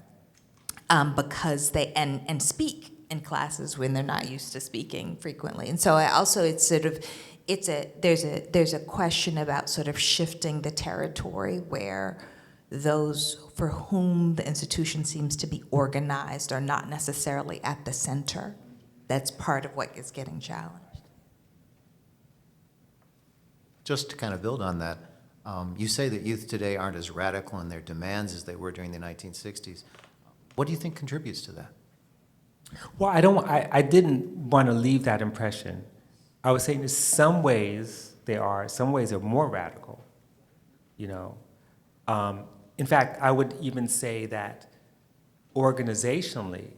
because they, and speak in classes when they're not used to speaking frequently. And so I also, it's sort of, there's a question about sort of shifting the territory where those for whom the institution seems to be organized are not necessarily at the center. That's part of what is getting challenged. Just to kind of build on that, you say that youth today aren't as radical in their demands as they were during the 1960s. What do you think contributes to that? Well, I didn't want to leave that impression. I was saying in some ways they are, some ways they're more radical, you know. In fact, I would even say that organizationally,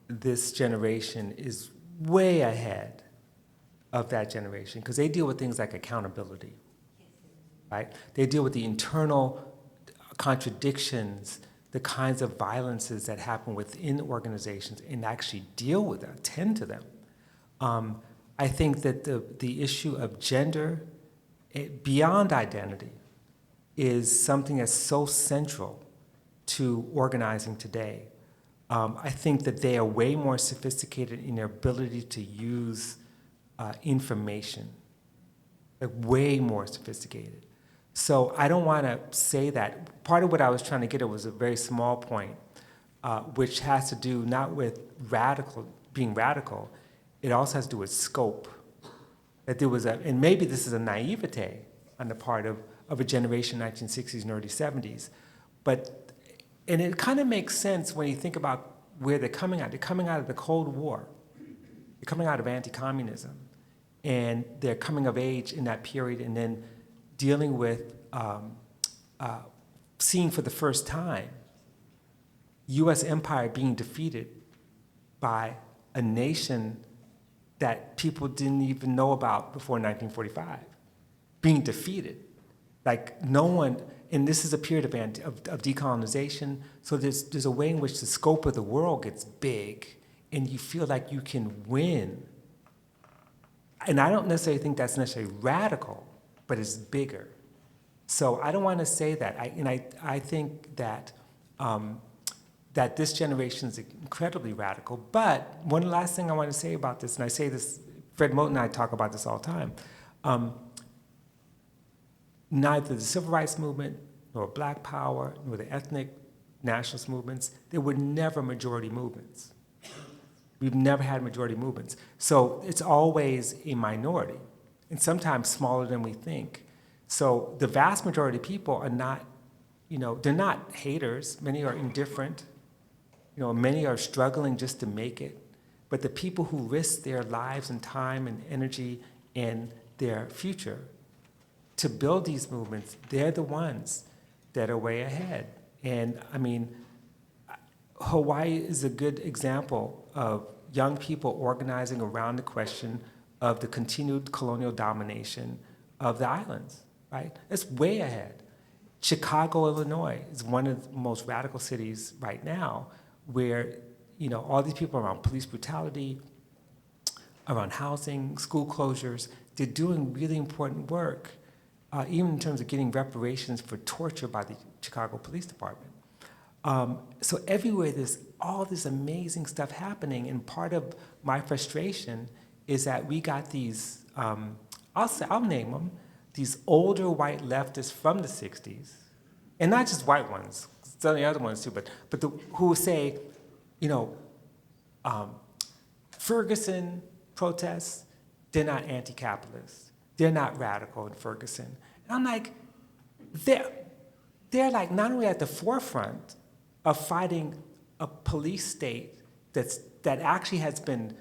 this generation is way ahead of that generation because they deal with things like accountability, right? They deal with the internal contradictions, the kinds of violences that happen within organizations and actually deal with them, attend to them. I think that the issue of gender, beyond identity, is something that's so central to organizing today. I think that they are way more sophisticated in their ability to use information, like way more sophisticated. So I don't want to say that. Part of what I was trying to get at was a very small point, which has to do not with being radical, it also has to do with scope. That there was and maybe this is a naivete on the part of a generation, 1960s and early 70s. And it kind of makes sense when you think about where they're coming out. They're coming out of the Cold War. They're coming out of anti-communism. And they're coming of age in that period and then dealing with seeing for the first time U.S. empire being defeated by a nation that people didn't even know about before 1945, being defeated. Like no one, and this is a period of decolonization, so there's a way in which the scope of the world gets big and you feel like you can win. And I don't necessarily think that's necessarily radical, but it's bigger. So I don't want to say that. I think that that this generation is incredibly radical. But one last thing I want to say about this, and I say this, Fred Moten and I talk about this all the time. Neither the civil rights movement, nor Black Power, nor the ethnic nationalist movements, there were never majority movements. We've never had majority movements. So it's always a minority, and sometimes smaller than we think. So the vast majority of people are not, they're not haters. Many are indifferent. Many are struggling just to make it. But the people who risk their lives and time and energy and their future to build these movements, they're the ones that are way ahead. And I mean, Hawaii is a good example of young people organizing around the question of the continued colonial domination of the islands, right? It's way ahead. Chicago, Illinois is one of the most radical cities right now where, all these people around police brutality, around housing, school closures, they're doing really important work, even in terms of getting reparations for torture by the Chicago Police Department. So everywhere there's all this amazing stuff happening, and part of my frustration is that we got these, I'll name them, these older white leftists from the 60s, and not just white ones, some of the other ones too, but who say, Ferguson protests, they're not anti-capitalist, they're not radical in Ferguson. And I'm like, they're like not only at the forefront of fighting a police state that actually has been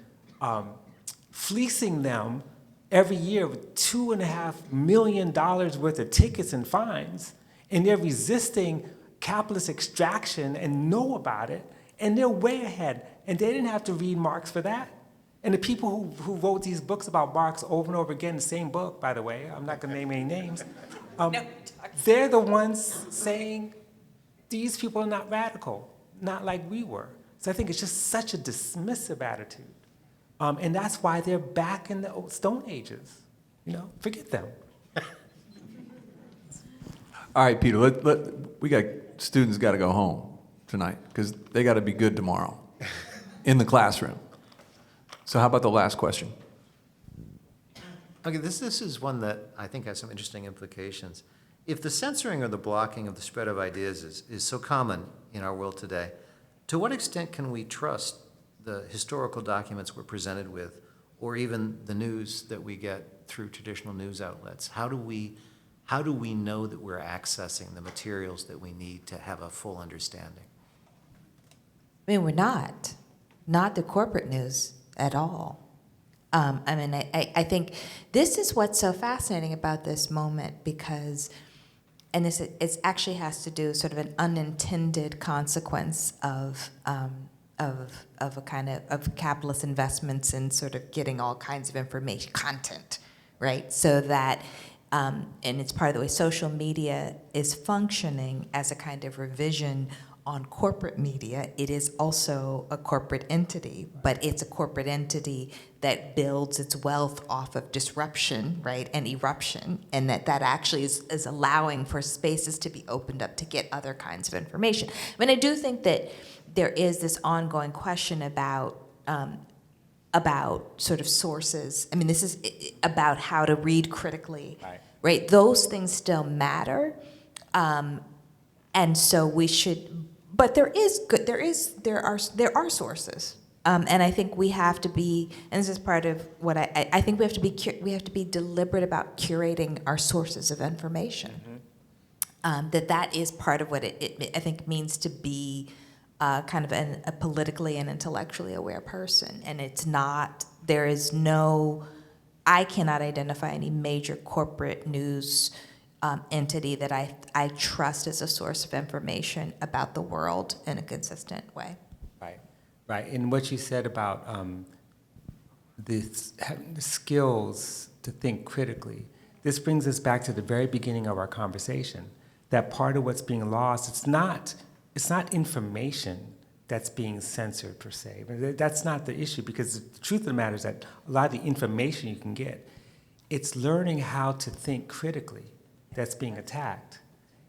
fleecing them every year with $2.5 million worth of tickets and fines, and they're resisting capitalist extraction and know about it, and they're way ahead. And they didn't have to read Marx for that. And the people who wrote these books about Marx over and over again, the same book, by the way, I'm not going to name any names, they're the ones saying these people are not radical, not like we were. So I think it's just such a dismissive attitude. And that's why they're back in the Stone Ages. Forget them. All right, Peter, we got students got to go home tonight because they got to be good tomorrow in the classroom. So how about the last question? Okay, this is one that I think has some interesting implications. If the censoring or the blocking of the spread of ideas is so common in our world today, to what extent can we trust the historical documents we're presented with, or even the news that we get through traditional news outlets? How do we know that we're accessing the materials that we need to have a full understanding? I mean, we're not the corporate news at all. I think this is what's so fascinating about this moment, because, and this it actually has to do sort of an unintended consequence of a kind of capitalist investments in sort of getting all kinds of information, content, right? So that, and it's part of the way social media is functioning as a kind of revision on corporate media. It is also a corporate entity, but it's a corporate entity that builds its wealth off of disruption, right, and eruption, and that actually is allowing for spaces to be opened up to get other kinds of information. I mean, I do think that there is this ongoing question about sort of sources. I mean, this is about how to read critically, right? Those things still matter, and so we should. But there are sources, and I think we have to be. And this is part of what I think we have to be deliberate about curating our sources of information. Mm-hmm. That is part of what it I think means to be kind of a politically and intellectually aware person. And it's not. There is no. I cannot identify any major corporate news entity that I trust as a source of information about the world in a consistent way. Right. And what you said about the skills to think critically, this brings us back to the very beginning of our conversation, that part of what's being lost, it's not information that's being censored per se. That's not the issue, because the truth of the matter is that a lot of the information you can get, it's learning how to think critically that's being attacked.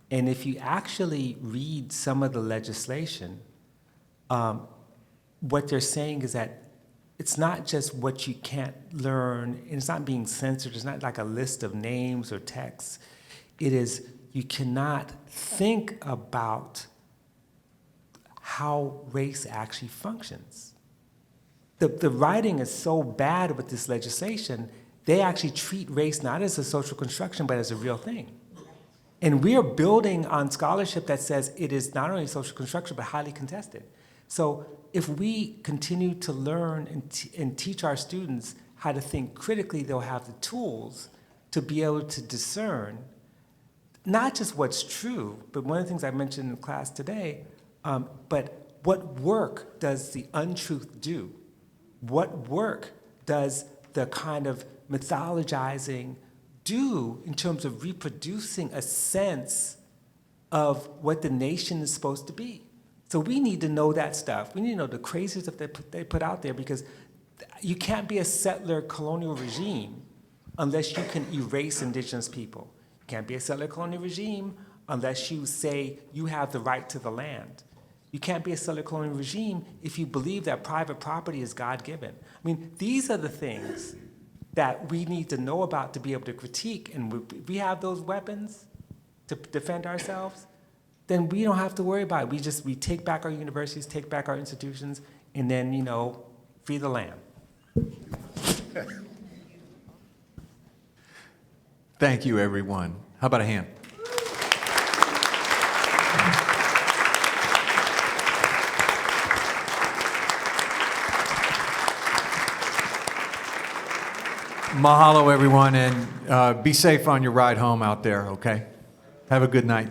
And if you actually read some of the legislation, what they're saying is that it's not just what you can't learn, and it's not being censored, it's not like a list of names or texts. It is, you cannot think about how race actually functions. The writing is so bad with this legislation, they actually treat race not as a social construction, but as a real thing. And we are building on scholarship that says it is not only social construction, but highly contested. So if we continue to learn and teach our students how to think critically, they'll have the tools to be able to discern not just what's true, but one of the things I mentioned in class today, but what work does the untruth do? What work does the kind of mythologizing do in terms of reproducing a sense of what the nation is supposed to be? So we need to know that stuff. We need to know the crazy stuff they put out there, because you can't be a settler colonial regime unless you can erase indigenous people. You can't be a settler colonial regime unless you say you have the right to the land. You can't be a settler colonial regime if you believe that private property is God-given. I mean, these are the things that we need to know about to be able to critique, and we have those weapons to defend ourselves, then we don't have to worry about it. We take back our universities, take back our institutions, and then, free the land. Thank you, everyone. How about a hand? Mahalo, everyone, and be safe on your ride home out there, okay? Have a good night.